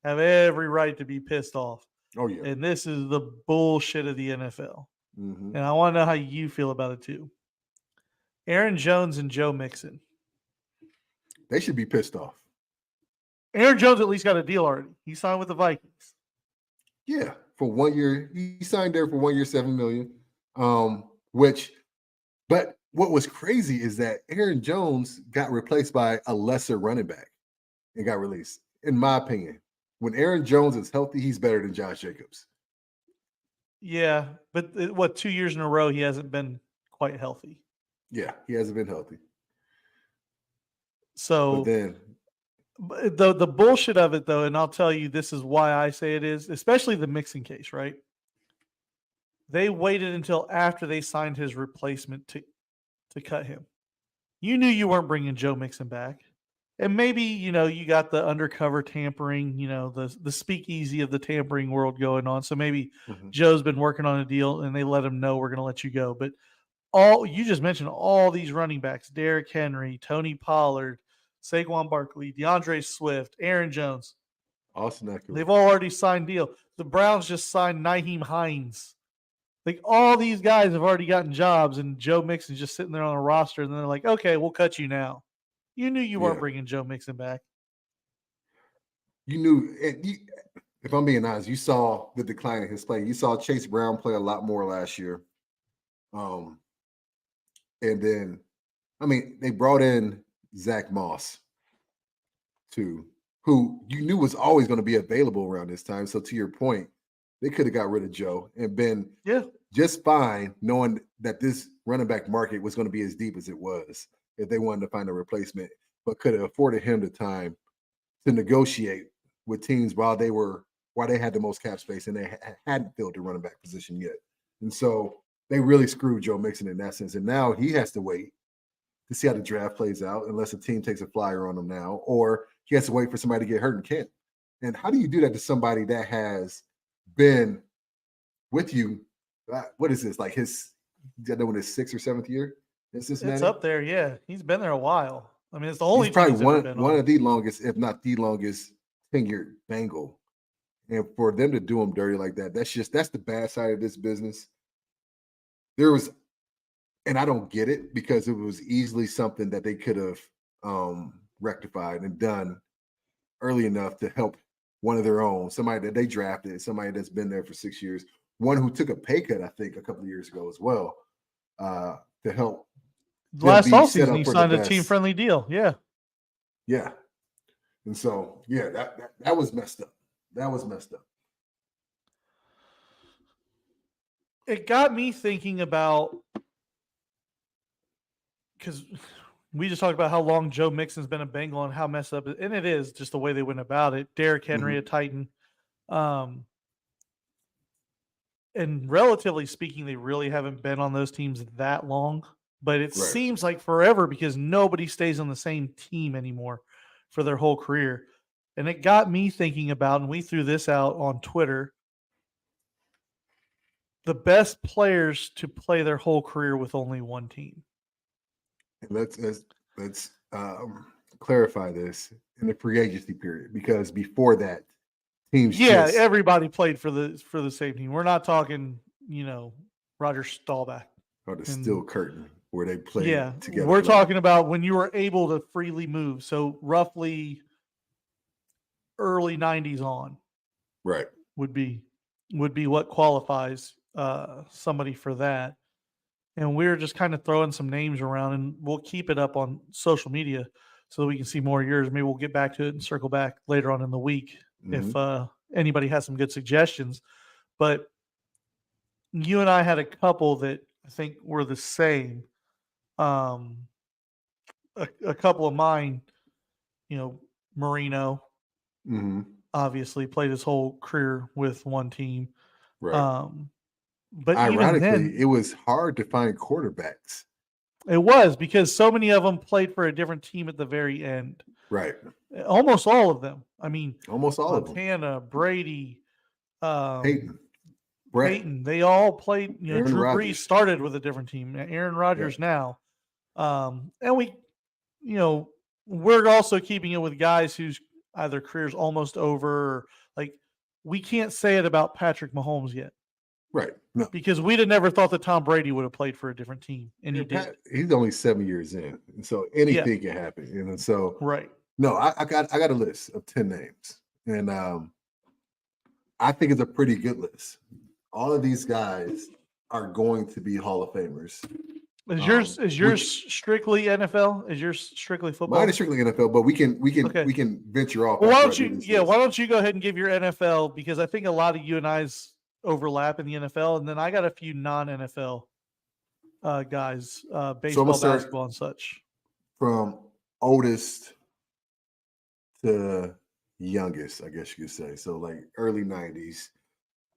have every right to be pissed off. Oh yeah. And this is the bullshit of the NFL. Mm-hmm. And I want to know how you feel about it too. Aaron Jones and Joe Mixon. They should be pissed off. Aaron Jones at least got a deal already. He signed with the Vikings. Yeah, for 1 year. He signed there for 1 year, $7 million. But what was crazy is that Aaron Jones got replaced by a lesser running back and got released. In my opinion, when Aaron Jones is healthy, he's better than Josh Jacobs. Yeah, but 2 years in a row, he hasn't been quite healthy. Yeah, he hasn't been healthy. So, The bullshit of it, though, and I'll tell you, this is why I say it is, especially the Mixon case, right? They waited until after they signed his replacement to cut him. You knew you weren't bringing Joe Mixon back. And maybe, you got the undercover tampering, the speakeasy of the tampering world going on. So maybe Joe's been working on a deal and they let him know we're going to let you go. But you just mentioned all these running backs, Derrick Henry, Tony Pollard, Saquon Barkley, DeAndre Swift, Aaron Jones. Austin Eckler. They've all already signed deal. The Browns just signed Nyheim Hines. Like, all these guys have already gotten jobs, and Joe Mixon's just sitting there on a roster, and then they're like, okay, we'll cut you now. You knew you weren't bringing Joe Mixon back. You knew, if I'm being honest, you saw the decline in his play. You saw Chase Brown play a lot more last year. And then, they brought in Zach Moss, too, who you knew was always going to be available around this time. So to your point, they could have got rid of Joe and been just fine, knowing that this running back market was going to be as deep as it was if they wanted to find a replacement, but could have afforded him the time to negotiate with teams while they had the most cap space and they hadn't filled the running back position yet. And so they really screwed Joe Mixon in that sense. And now he has to wait to see how the draft plays out, unless a team takes a flyer on him now, or he has to wait for somebody to get hurt in camp. And how do you do that to somebody that has been with you? What is this? Like his 6th or 7th year? It's up there, yeah. He's been there a while. It's the only. He's probably one of the longest, if not the longest, tenured Bengal. And for them to do him dirty like that, that's the bad side of this business. And I don't get it, because it was easily something that they could have rectified and done early enough to help one of their own, somebody that they drafted, somebody that's been there for 6 years, one who took a pay cut, I think, a couple of years ago as well, to help. Last offseason, he signed a team-friendly deal. Yeah. Yeah. And so, that was messed up. That was messed up. It got me thinking about, because we just talked about how long Joe Mixon's been a Bengal and how messed up, and it is just the way they went about it. Derrick Henry, a Titan. And relatively speaking, they really haven't been on those teams that long, but it seems like forever, because nobody stays on the same team anymore for their whole career. And it got me thinking about, and we threw this out on Twitter, the best players to play their whole career with only one team. Let's clarify this in the free agency period, because before that, teams everybody played for the same team. We're not talking, Roger Staubach or the Steel Curtain where they played together. We're talking about when you were able to freely move. So roughly early 90s on, right, would be what qualifies somebody for that. And we're just kind of throwing some names around, and we'll keep it up on social media so that we can see more of yours. Maybe we'll get back to it and circle back later on in the week if anybody has some good suggestions. But you and I had a couple that I think were the same. A couple of mine, Marino, obviously played his whole career with one team. Right. But ironically, even then, it was hard to find quarterbacks. It was, because so many of them played for a different team at the very end. Right. Almost all of them. Almost all of them. Montana, Brady, Peyton. They all played. Aaron Drew Rodgers. Brees started with a different team. Aaron Rodgers now. And we, we're also keeping it with guys whose either career's almost over, or we can't say it about Patrick Mahomes yet. Right. No. Because we'd have never thought that Tom Brady would have played for a different team. And he did. He's only 7 years in. And so anything can happen. And so no, I got a list of 10 names. And I think it's a pretty good list. All of these guys are going to be Hall of Famers. Is yours strictly NFL? Is yours strictly football? Mine is strictly NFL, but we can venture off. Well, why don't you go ahead and give your NFL, because I think a lot of you and I's overlap in the NFL, and then I got a few non-NFL guys, baseball, basketball, and such. From oldest to youngest, I guess you could say. So like early 90s,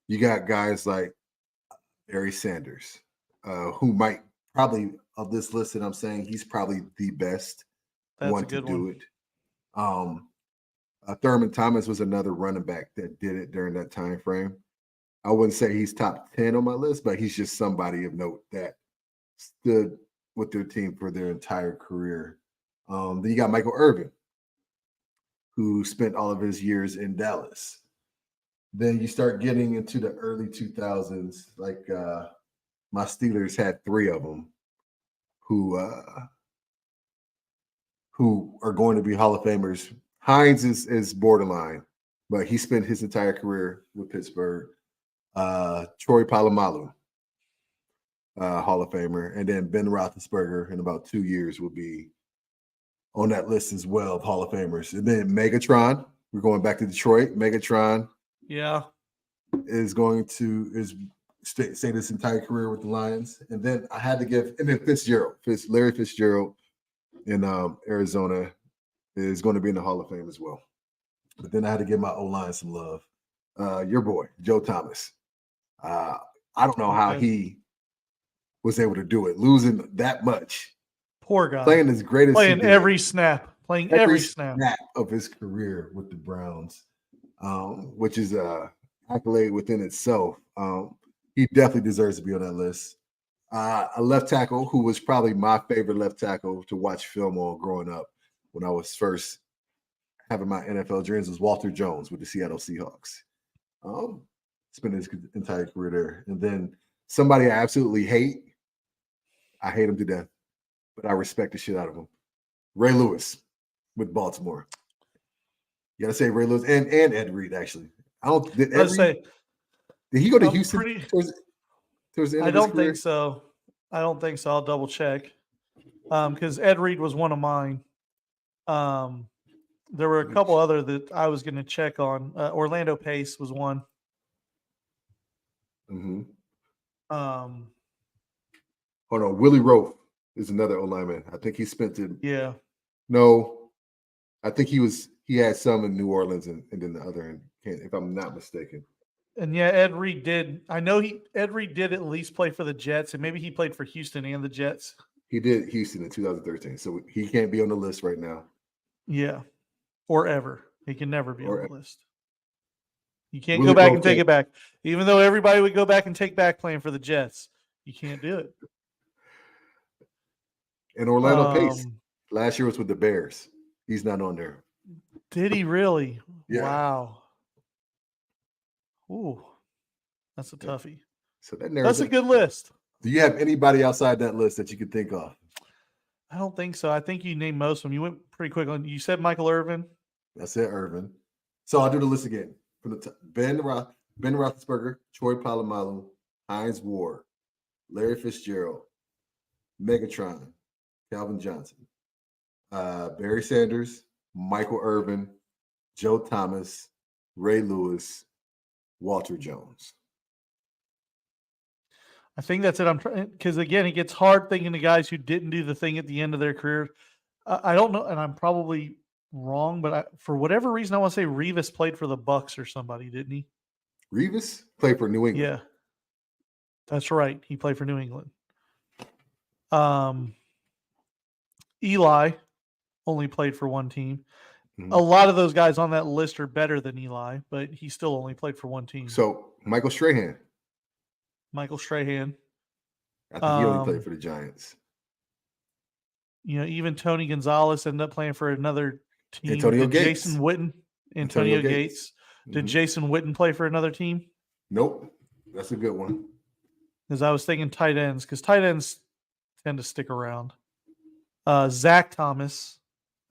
you got guys like Barry Sanders, who might probably of this list that I'm saying, he's probably the best That's one a to good do one. it. Thurman Thomas was another running back that did it during that time frame. I wouldn't say he's top 10 on my list, but he's just somebody of note that stood with their team for their entire career. Then you got Michael Irvin, who spent all of his years in Dallas. Then you start getting into the early 2000s, like my Steelers had 3 of them who are going to be Hall of Famers. Hines is borderline, but he spent his entire career with Pittsburgh. Troy Polamalu, Hall of Famer, and then Ben Roethlisberger in about 2 years will be on that list as well of Hall of Famers. And then Megatron, we're going back to Detroit. Megatron, is going to stay this entire career with the Lions. And then I had to give, and then Larry Fitzgerald in Arizona is going to be in the Hall of Fame as well. But then I had to give my O-line some love. Your boy, Joe Thomas. I don't know how he was able to do it, losing that much. Poor guy. Playing as great as playing every snap. Playing every snap of his career with the Browns, which is a accolade within itself. He definitely deserves to be on that list. A left tackle who was probably my favorite left tackle to watch film on growing up when I was first having my NFL dreams was Walter Jones with the Seattle Seahawks. Spent his entire career there. And then somebody I absolutely hate. I hate him to death, but I respect the shit out of him. Ray Lewis with Baltimore. You got to say Ray Lewis and Ed Reed, actually. Did he go to Houston towards the end of his career? I don't think so. I'll double check. Because Ed Reed was one of mine. There were a couple other that I was going to check on. Orlando Pace was one. Mm-hmm. Hold on. Willie Roaf is another O-lineman. I think he spent it. Yeah. No, I think he had some in New Orleans and then the other end, if I'm not mistaken. And yeah, Ed Reed did. I know Ed Reed did at least play for the Jets, and maybe he played for Houston and the Jets. He did Houston in 2013, so he can't be on the list right now. Yeah, or ever. He can never be on the list. You can't Willie go back Roaf and take it back. Even though everybody would go back and take back playing for the Jets, you can't do it. And Orlando Pace last year was with the Bears. He's not on there. Did he really? Yeah. Wow. Ooh, that's a toughie. So that's a good list. Do you have anybody outside that list that you could think of? I don't think so. I think you named most of them. You went pretty quick on. You said Michael Irvin. I said Irvin. So I'll do the list again. From the top, Ben Roethlisberger, Troy Polamalu, Hines Ward, Larry Fitzgerald, Megatron, Calvin Johnson, Barry Sanders, Michael Irvin, Joe Thomas, Ray Lewis, Walter Jones. I think that's it. I'm trying because again, it gets hard thinking of guys who didn't do the thing at the end of their career. I don't know, and I'm probably wrong, but for whatever reason, I want to say Revis played for the Bucks or somebody, didn't he? Revis played for New England. Yeah, that's right. He played for New England. Eli only played for one team. Mm-hmm. A lot of those guys on that list are better than Eli, but he still only played for one team. So Michael Strahan. I think he only played for the Giants. You know, even Tony Gonzalez ended up playing for another team. Antonio Gates. Jason Witten. Antonio Gates. Did Jason Witten play for another team? Nope. That's a good one. Because I was thinking tight ends, because tight ends tend to stick around. Zach Thomas,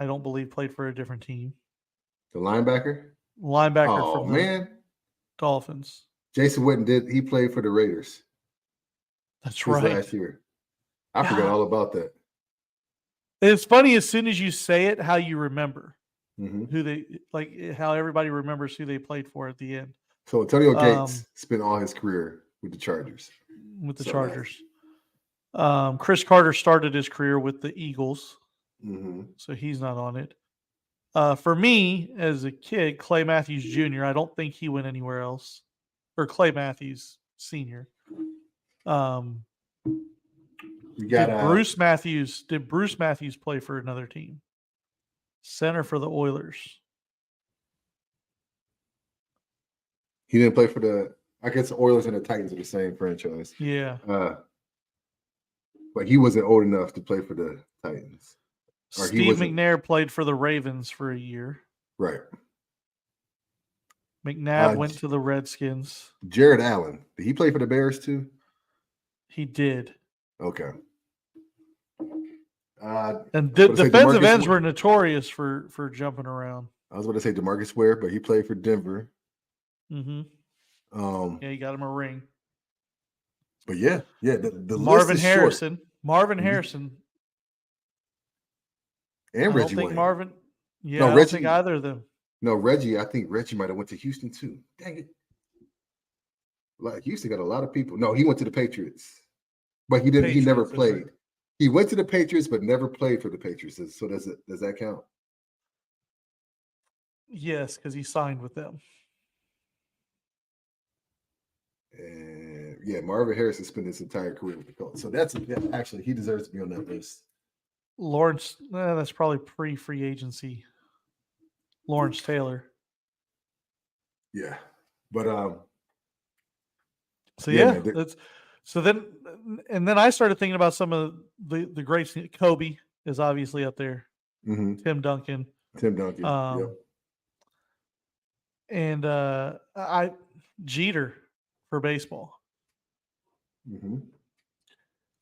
I don't believe, played for a different team. The linebacker? From the Dolphins. Jason Witten he played for the Raiders. That's right. Last year. I forgot all about that. It's funny as soon as you say it, how you remember mm-hmm. who they how everybody remembers who they played for at the end. So Antonio Gates spent all his career with the Chargers. Chris Carter started his career with the Eagles, mm-hmm. so he's not on it. For me, as a kid, Clay Matthews Jr., I don't think he went anywhere else. Or Clay Matthews Sr. You got Did Bruce Matthews play for another team? Center for the Oilers. he didn't play for I guess the Oilers and the Titans are the same franchise. Yeah. But he wasn't old enough to play for the Titans. Steve McNair played for the Ravens for a year. Right. McNabb went to the Redskins. Jared Allen. Did he play for the Bears too? He did. Okay. And defensive ends were notorious for jumping around. I was going to say DeMarcus Ware, but he played for Denver. Mm-hmm. Yeah, he got him a ring. But yeah. The Marvin list is Harrison. Short. Marvin Harrison. And Reggie Wayne. Marvin. Yeah, no, I don't think either of them. No, Reggie. I think Reggie might have went to Houston too. Dang it. Like Houston got a lot of people. No, he went to the Patriots. But he didn't. He never played. Right. He went to the Patriots, but never played for the Patriots. So does that count? Yes, because he signed with them. And yeah, Marvin Harrison spent his entire career with the Colts. So that's actually he deserves to be on that list. Lawrence, that's probably pre-free agency. Lawrence Taylor. Yeah, but so yeah, then I started thinking about some of the greats. Kobe is obviously up there. Mm-hmm. Tim Duncan. Yep. And Jeter for baseball. Mm-hmm.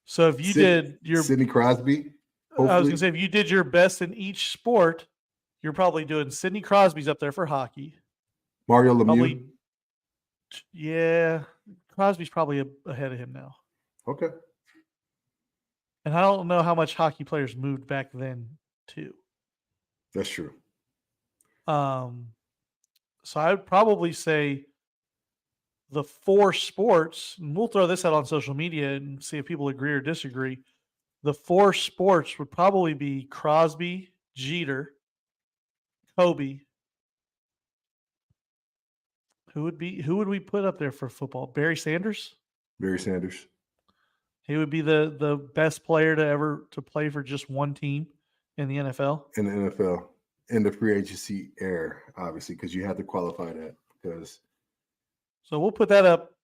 So if you did your Sidney Crosby, hopefully. I was gonna say if you did your best in each sport, you're probably doing Sidney Crosby's up there for hockey. Mario Lemieux. Probably, yeah, Crosby's probably ahead of him now. Okay. And I don't know how much hockey players moved back then, too. That's true. So I would probably say the 4 sports, and we'll throw this out on social media and see if people agree or disagree. The 4 sports would probably be Crosby, Jeter, Kobe. Who would we put up there for football? Barry Sanders? Barry Sanders. He would be the best player to play for just one team in the NFL. In the NFL. In the free agency era, obviously, because you have to qualify that. So we'll put that up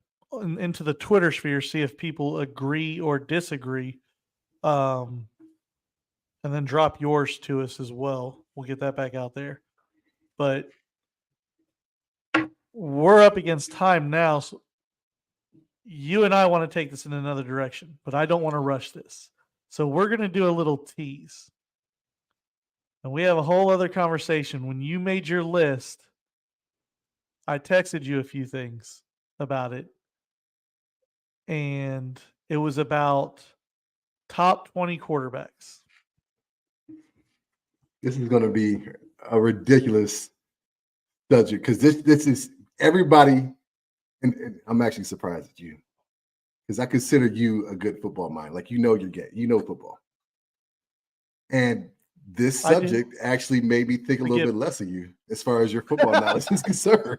into the Twitter sphere, see if people agree or disagree. And then drop yours to us as well. We'll get that back out there. But we're up against time now. So you and I want to take this in another direction, but I don't want to rush this. So we're going to do a little tease. And we have a whole other conversation. When you made your list, I texted you a few things about it. And it was about top 20 quarterbacks. This is going to be a ridiculous subject because this is everybody, and I'm actually surprised at you because I consider you a good football mind. Like you know football, and this subject actually made me think a little bit less of you as far as your football knowledge is concerned.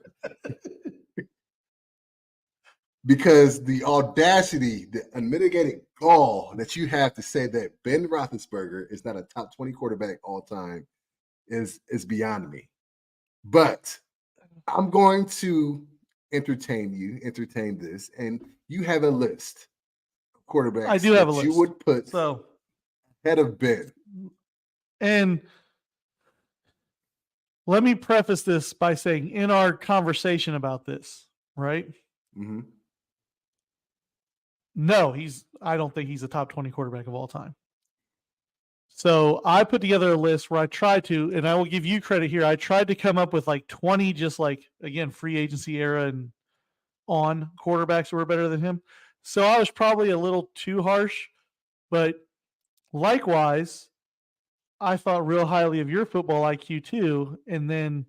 Because the audacity, the unmitigated gall that you have to say that Ben Roethlisberger is not a top 20 quarterback all time is beyond me. But I'm going to entertain this, and you have a list of quarterbacks I do have a list you would put ahead of Ben. And let me preface this by saying in our conversation about this, right? Mm-hmm. No, I don't think he's a top 20 quarterback of all time. So I put together a list where I tried to, and I will give you credit here. I tried to come up with like 20, just like, again, free agency era and on quarterbacks who were better than him. So I was probably a little too harsh, but likewise, I thought real highly of your football IQ too. And then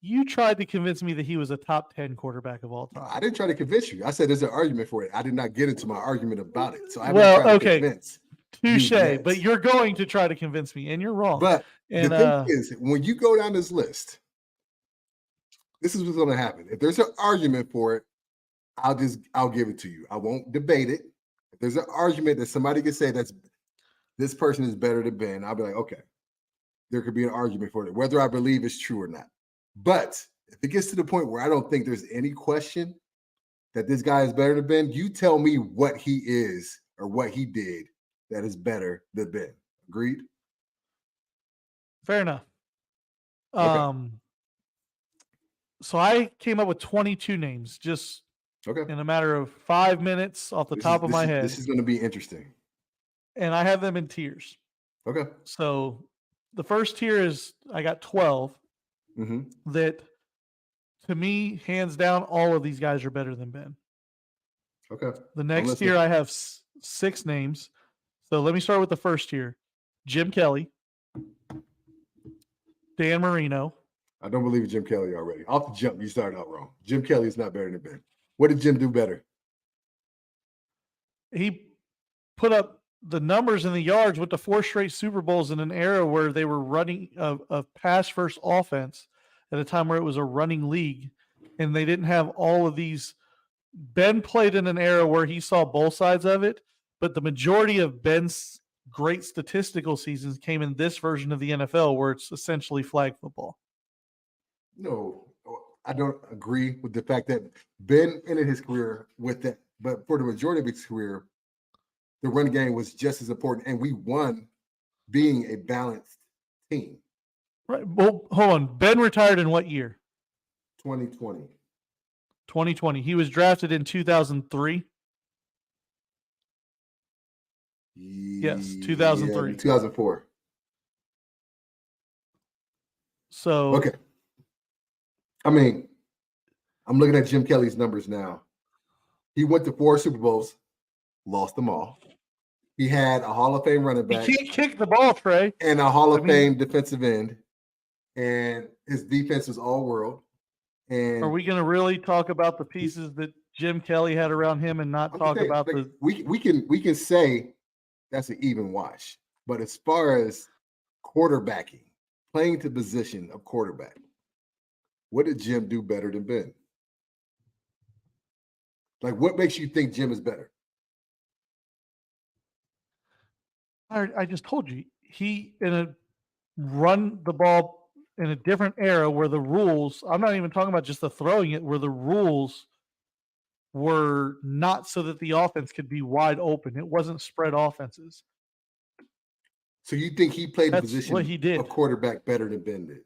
you tried to convince me that he was a top 10 quarterback of all time. I didn't try to convince you. I said there's an argument for it. I did not get into my argument about it. So I haven't tried to convince. Touche, but you're going to try to convince me, and you're wrong. But And the thing is, when you go down this list, this is what's going to happen. If there's an argument for it, I'll give it to you. I won't debate it. If there's an argument that somebody can say this person is better than Ben, I'll be like, okay, there could be an argument for it, whether I believe it's true or not. But if it gets to the point where I don't think there's any question that this guy is better than Ben, you tell me what he is or what he did that is better than Ben. Agreed? fair enough. Okay. So I came up with 22 names just Okay. in a matter of 5 minutes off the top of my head. This is going to be interesting. And I have them in tiers. Okay. So the first tier is I got 12 that, to me, hands down, all of these guys are better than Ben. Okay. The next tier, I have 6 names. So let me start with the first tier. Jim Kelly, Dan Marino. I don't believe in Jim Kelly already. Off the jump, you started out wrong. Jim Kelly is not better than Ben. What did Jim do better? He put up the numbers in the yards with the 4 straight Super Bowls in an era where they were running a pass-first offense at a time where it was a running league, and they didn't have all of these. Ben played in an era where he saw both sides of it, but the majority of Ben's great statistical seasons came in this version of the NFL where it's essentially flag football. No, I don't agree with the fact that Ben ended his career with that. But for the majority of his career, the run game was just as important, and we won being a balanced team. Right. Well, hold on. Ben retired in what year? 2020. 2020. He was drafted in 2003. Yes, 2003. 2004. So okay. I mean, I'm looking at Jim Kelly's numbers now. He went to 4 Super Bowls, lost them all. He had a Hall of Fame running back. He can't kick the ball, Trai. And a Hall of Fame defensive end. And his defense was all world. And are we going to really talk about the pieces that Jim Kelly had around him and not talk about the? We can say that's an even wash. But as far as quarterbacking, playing to position of quarterback, what did Jim do better than Ben? Like, what makes you think Jim is better? I just told you he run the ball in a different era where the rules. I'm not even talking about just the throwing it, where the rules were not so that the offense could be wide open. It wasn't spread offenses. So you think he played the position what he did. of quarterback better than Ben did?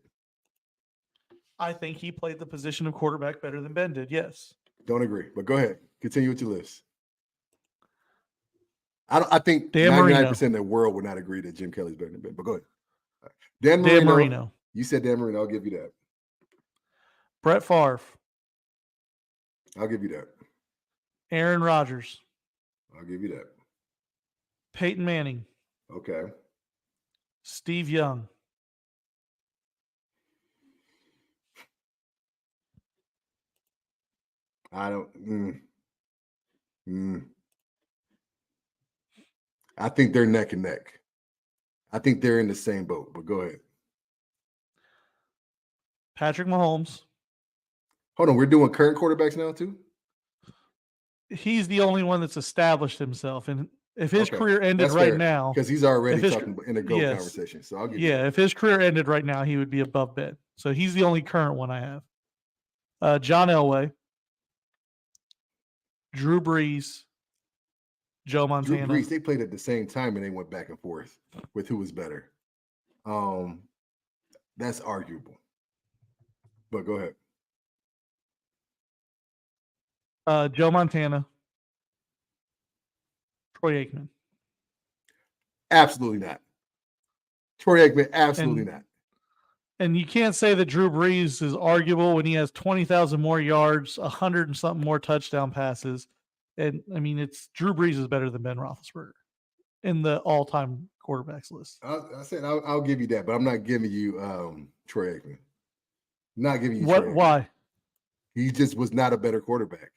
I think he played the position of quarterback better than Ben did, yes. Don't agree, but go ahead. Continue with your list. I think Dan 99% of the world would not agree that Jim Kelly's better than Ben, but go ahead. Dan Marino. You said Dan Marino. I'll give you that. Brett Favre. I'll give you that. Aaron Rodgers. I'll give you that. Peyton Manning. Okay. Steve Young. I don't. I think they're neck and neck. I think they're in the same boat, but go ahead. Patrick Mahomes. Hold on, we're doing current quarterbacks now too? He's the only one that's established himself. And if his career ended right now. Because he's already talking in a GOAT conversation. So I'll give you that. If his career ended right now, he would be above Ben. So he's the only current one I have. John Elway. Drew Brees. Joe Montana. Drew Brees, they played at the same time and they went back and forth with who was better. That's arguable. But go ahead. Joe Montana. Troy Aikman. Absolutely not. Troy Aikman, absolutely not. And you can't say that Drew Brees is arguable when he has 20,000 more yards, 100 and something more touchdown passes. And I mean, Drew Brees is better than Ben Roethlisberger in the all-time quarterbacks list. I said I'll give you that, but I'm not giving you Troy Aikman. Not giving you what? Troy Aikman. Why? He just was not a better quarterback.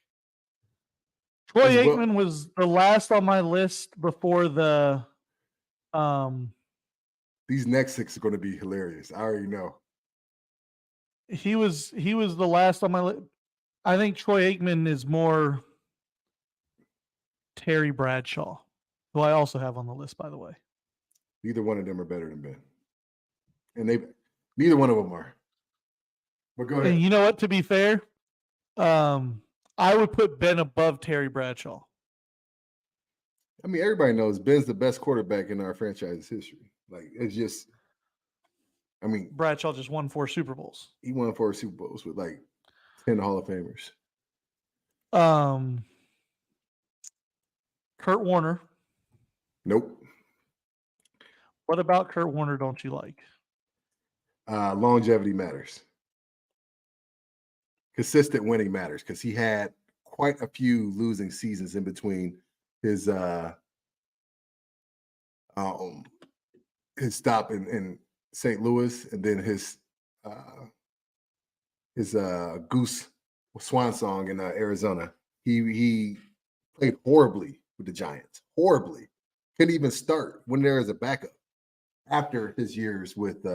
Troy Aikman was the last on my list before the These next 6 are going to be hilarious. I already know. He was the last on my list. I think Troy Aikman is more Terry Bradshaw, who I also have on the list, by the way. Neither one of them are better than Ben. And neither one of them are. But go ahead. And you know what? To be fair, I would put Ben above Terry Bradshaw. I mean, everybody knows Ben's the best quarterback in our franchise's history. Like, it's just, I mean, Bradshaw just won 4 Super Bowls. He won 4 Super Bowls with like 10 Hall of Famers. Kurt Warner. Nope. What about Kurt Warner don't you like? Longevity matters. Consistent winning matters because he had quite a few losing seasons in between his stop in St. Louis and then his goose swan song in Arizona. He played horribly with the Giants. Horribly. Couldn't even start when there was a backup after his years with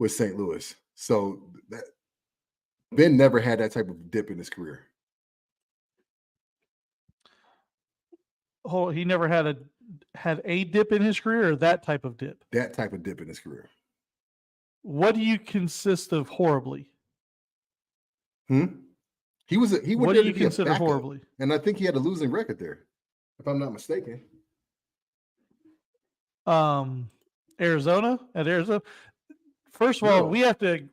St. Louis. So that Ben never had that type of dip in his career. Oh, he never had a dip in his career, or that type of dip? That type of dip in his career. What do you consist of horribly? What do you consider horribly? And I think he had a losing record there, if I'm not mistaken. Arizona. First of all, we have to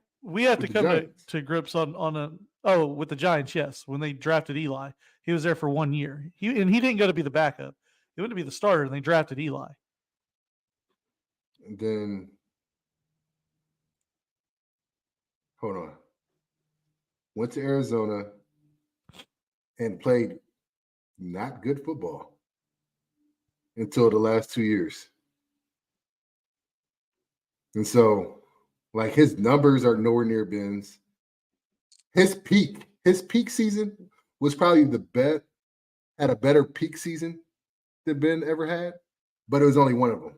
come to grips with the Giants. Yes, when they drafted Eli, he was there for 1 year. He didn't go to be the backup. He went to be the starter, and they drafted Eli. And then, hold on. Went to Arizona and played not good football until the last 2 years. And so, like, his numbers are nowhere near Ben's. His peak season was probably had a better peak season than Ben ever had, but it was only one of them.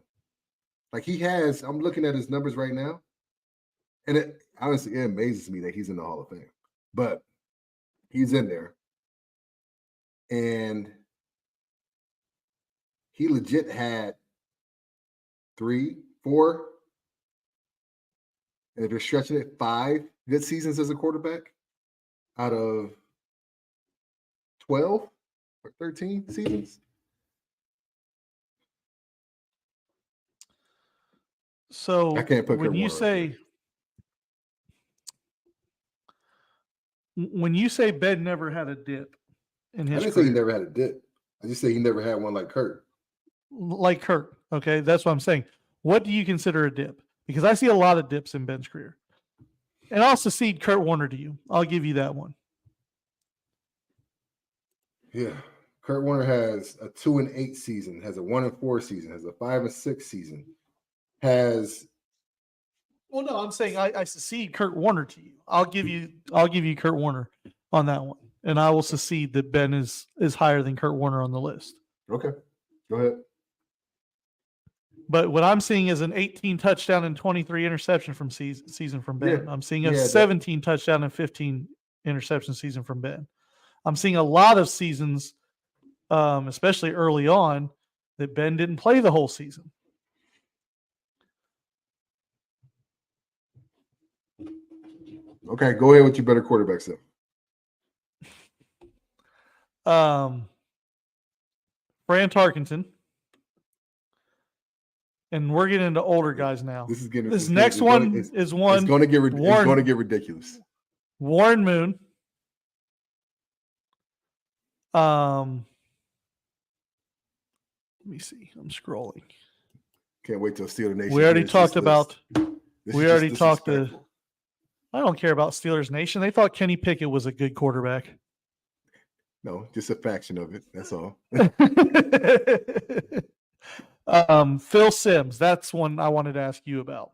Like, I'm looking at his numbers right now, and it amazes me that he's in the Hall of Fame, but he's in there. And he legit had 3, 4, and if you're stretching it, 5 good seasons as a quarterback out of 12 or 13 seasons. So I can't put when you say Ben never had a dip in his I didn't career. say he never had a dip. I just say he never had one like Kurt. Like Kurt. Okay, that's what I'm saying. What do you consider a dip? Because I see a lot of dips in Ben's career. And I'll secede Kurt Warner to you. I'll give you that one. Yeah. Kurt Warner has a 2-8 season, has a 1-4 season, has a 5-6 season, has. Well, no, I'm saying I secede Kurt Warner to you. I'll give you Kurt Warner on that one. And I will secede that Ben is higher than Kurt Warner on the list. Okay. Go ahead. But what I'm seeing is an 18 touchdown and 23 interception from season from Ben. Yeah. I'm seeing a 17 touchdown and 15 interception season from Ben. I'm seeing a lot of seasons, especially early on, that Ben didn't play the whole season. Okay, go ahead with your better quarterbacks then. Fran Tarkenton. And we're getting into older guys now. This next one is It's going to get ridiculous. Warren Moon. Let me see. I'm scrolling. Can't wait till Steelers Nation. We already talked about. I don't care about Steelers Nation. They thought Kenny Pickett was a good quarterback. No, just a faction of it. That's all. Phil Simms. That's one I wanted to ask you about.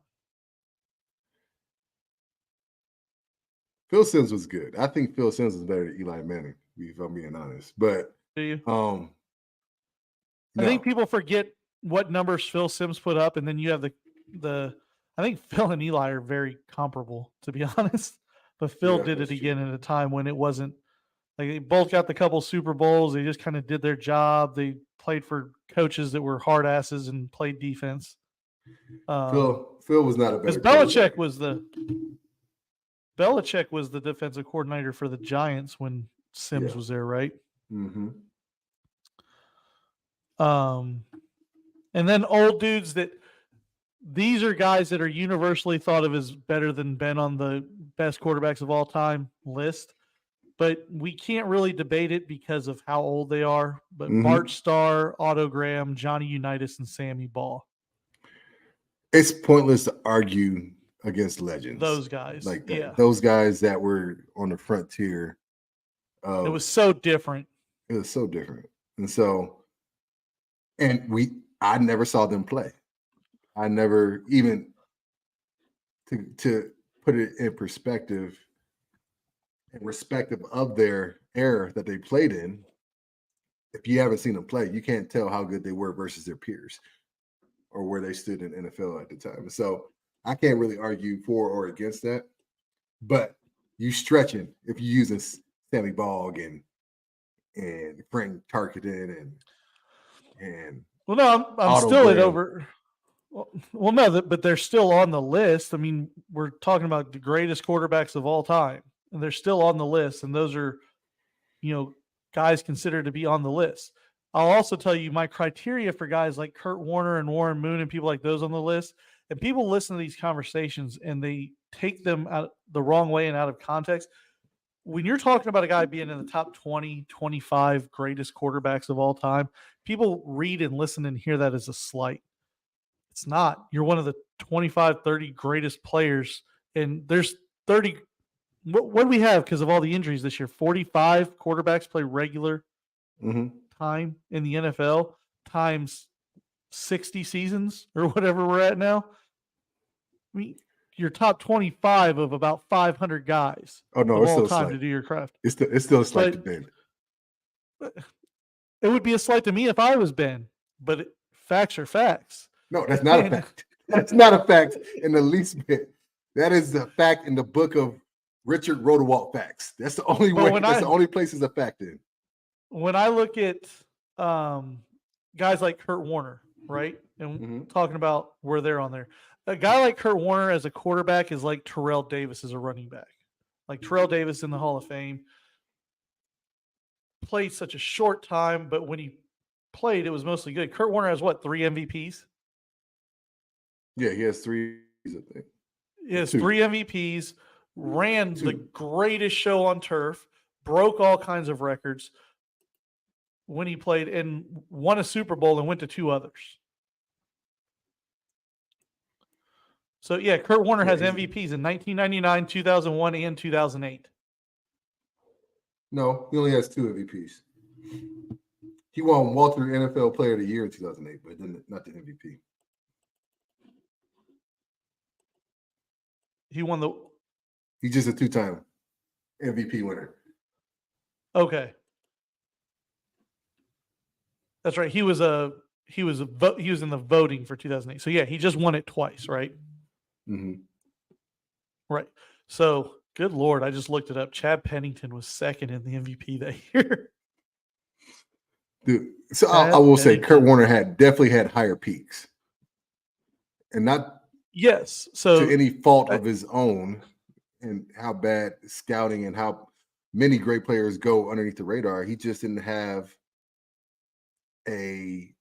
Phil Simms was good. I think Phil Simms is better than Eli Manning, if I'm being honest. But do you? No. I think people forget what numbers Phil Simms put up, and then you have the I think Phil and Eli are very comparable, to be honest. But Phil Yeah, did that's it true. again at a time when it wasn't like they both got the couple Super Bowls. They just kind of did their job. They played for coaches that were hard asses and played defense. Phil was not a Because better quarterback. Belichick was the defensive coordinator for the Giants when Sims Yeah. was there, right? Mm-hmm. And then old dudes that these are guys that are universally thought of as better than Ben on the best quarterbacks of all time list, but we can't really debate it because of how old they are. But Mm-hmm. Bart Starr, Otto Graham, Johnny Unitas, and Sammy Ball. It's pointless to argue against legends. Those guys. Like that. Yeah. Those guys that were on the frontier. It was so different. It was so different. And so, I never saw them play. I never even to put it in perspective and respective of their era that they played in. If you haven't seen them play, you can't tell how good they were versus their peers or where they stood in NFL at the time. So I can't really argue for or against that. But you stretching if you're using Sammy Bogg and Frank Tarkenton and well, no, I'm Otto still Graham. at over. Well, no, but they're still on the list. I mean, we're talking about the greatest quarterbacks of all time, and they're still on the list. And those are, guys considered to be on the list. I'll also tell you my criteria for guys like Kurt Warner and Warren Moon and people like those on the list. And people listen to these conversations and they take them out the wrong way and out of context. When you're talking about a guy being in the top 20, 25 greatest quarterbacks of all time, people read and listen and hear that as a slight. It's not. You're one of the 25, 30 greatest players. And there's 30. What do we have because of all the injuries this year? 45 quarterbacks play regular time in the NFL times 60 seasons or whatever we're at now. I mean, you're top 25 of about 500 guys of all time to do your craft. It's still a slight to Ben. It would be a slight to me if I was Ben, but facts are facts. No, that's not a fact. That's not a fact in the least bit. That is the fact in the book of Richard Rodewalt facts. That's the only way. That's the only place is a fact in. When I look at guys like Kurt Warner, right, and talking about where they're on there, a guy like Kurt Warner as a quarterback is like Terrell Davis as a running back. Like Terrell Davis in the Hall of Fame played such a short time, but when he played, it was mostly good. Kurt Warner has what, 3 MVPs? Yeah, he has 3. I think. He has 3 MVPs. Ran the greatest show on turf. Broke all kinds of records when he played and won a Super Bowl and went to 2 others. So, yeah, Kurt Warner has MVPs in 1999, 2001, and 2008. No, he only has 2 MVPs. He won Walter NFL Player of the Year in 2008, but not the MVP. He's just a 2-time MVP winner. Okay. That's right. He was in the voting for 2008. So yeah, he just won it twice, right? Right. So good Lord, I just looked it up. Chad Pennington was second in the MVP that year. Dude, so I will say Kurt Warner definitely had higher peaks. And not so to any fault of his own and how bad scouting and how many great players go underneath the radar. He just didn't have a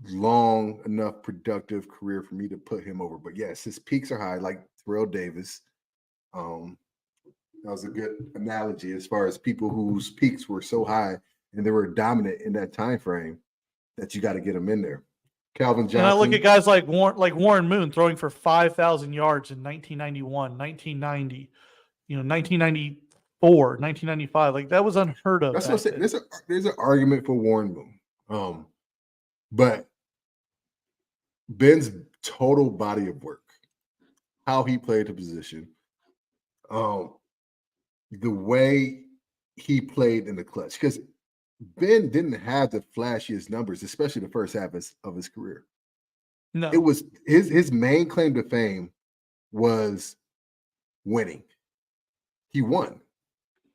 long enough productive career for me to put him over. But yes, his peaks are high, like Terrell Davis. That was a good analogy as far as people whose peaks were so high and they were dominant in that time frame that you got to get them in there. Calvin Johnson. And I look at guys like Warren Moon throwing for 5,000 yards in 1991, 1990, 1994, 1995. Like that was unheard of. That's what I'm saying. There's an argument for Warren Moon. But Ben's total body of work, how he played the position, the way he played in the clutch, because Ben didn't have the flashiest numbers, especially the first half of his career. No. It was his main claim to fame was winning. He won.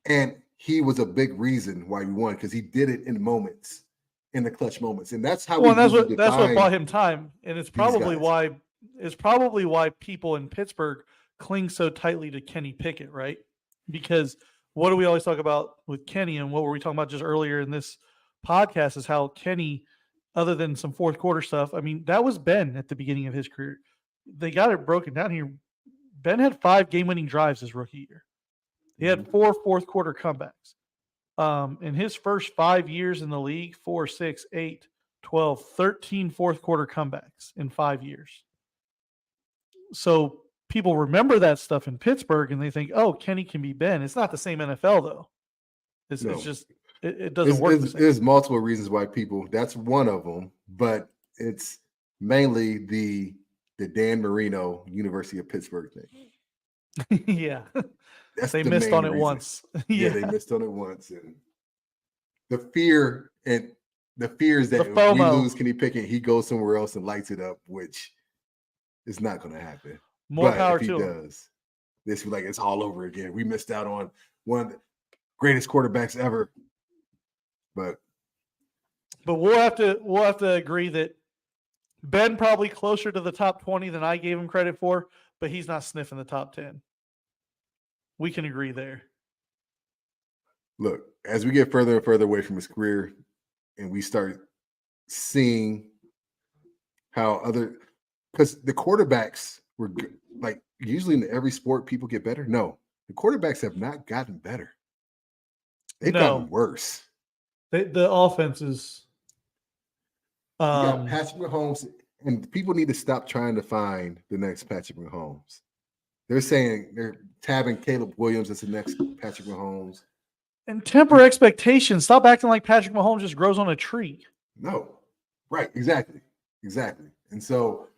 And he was a big reason why he won because he did it in moments, in the clutch moments. And that's how Well, we and usually that's what define bought him time. And it's probably guys. why people in Pittsburgh cling so tightly to Kenny Pickett, right? Because what do we always talk about with Kenny, and what were we talking about just earlier in this podcast, is how Kenny, other than some fourth quarter stuff, I mean, that was Ben at the beginning of his career. They got it broken down here. Ben had 5 game-winning drives his rookie year. He had 4 fourth quarter comebacks. In his first 5 years in the league, 4, 6, 8, 12, 13 fourth quarter comebacks in 5 years. So people remember that stuff in Pittsburgh and they think, oh, Kenny can be Ben. It's not the same NFL though. It's just, it doesn't work. There's multiple reasons why people, that's one of them, but it's mainly the Dan Marino University of Pittsburgh thing. Yeah. They the missed main on it reason. once. Yeah, they missed on it once. And the fear is that if we lose Kenny Pickett, he goes somewhere else and lights it up, which is not going to happen. More but power if he to does, this be like it's all over again. We missed out on one of the greatest quarterbacks ever. But we'll have to agree that Ben probably closer to the top 20 than I gave him credit for, but he's not sniffing the top 10. We can agree there. Look, as we get further and further away from his career and we start seeing how because the quarterbacks were good, like usually in every sport people get better. No, the quarterbacks have not gotten better. They've gotten worse. The offenses. You got Patrick Mahomes, and people need to stop trying to find the next Patrick Mahomes. They're saying they're tabbing Caleb Williams as the next Patrick Mahomes. And temper expectations. Stop acting like Patrick Mahomes just grows on a tree. No. Right. Exactly. And so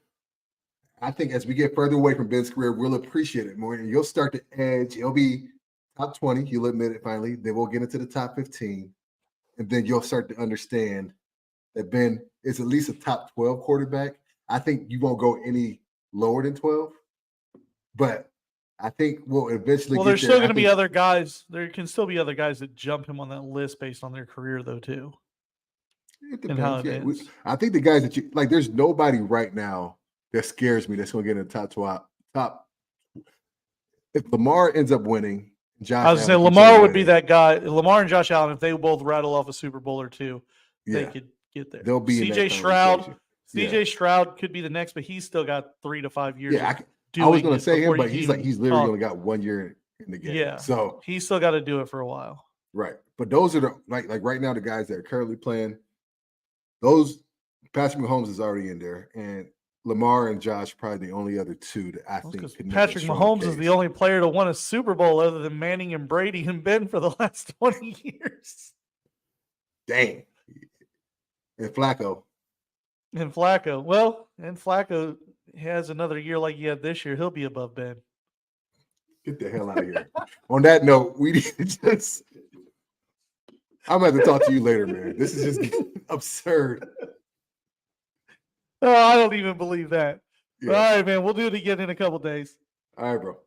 I think as we get further away from Ben's career, we'll appreciate it more. And you'll start to edge. It'll be top 20. You'll admit it finally. Then we'll get into the top 15. And then you'll start to understand that Ben is at least a top 12 quarterback. I think you won't go any lower than 12. But I think we'll eventually. Well, there's still going to be other guys. There can still be other guys that jump him on that list based on their career, though, too. It depends. I think the guys that you like, there's nobody right now that scares me that's going to get in the top. If Lamar ends up winning, I was saying Lamar would be that guy. Lamar and Josh Allen, if they both rattle off a Super Bowl or two, they could get there. They'll be CJ Stroud. CJ Stroud could be the next, but he's still got 3 to 5 years. Yeah, I was going to say him, but he's literally only got 1 year in the game. Yeah, so he's still got to do it for a while. Right, but those are the like right now the guys that are currently playing. Those Patrick Mahomes is already in there, and Lamar and Josh probably the only other two that I think. Patrick Mahomes is the only player to win a Super Bowl other than Manning and Brady and Ben for the last 20 years. Dang. And Flacco. Well, and Flacco has another year like he had this year. He'll be above Ben. Get the hell out of here. On that note, we need to just. I'm going to have to talk to you later, man. This is just absurd. Oh, I don't even believe that. Yeah. All right, man. We'll do it again in a couple days. All right, bro.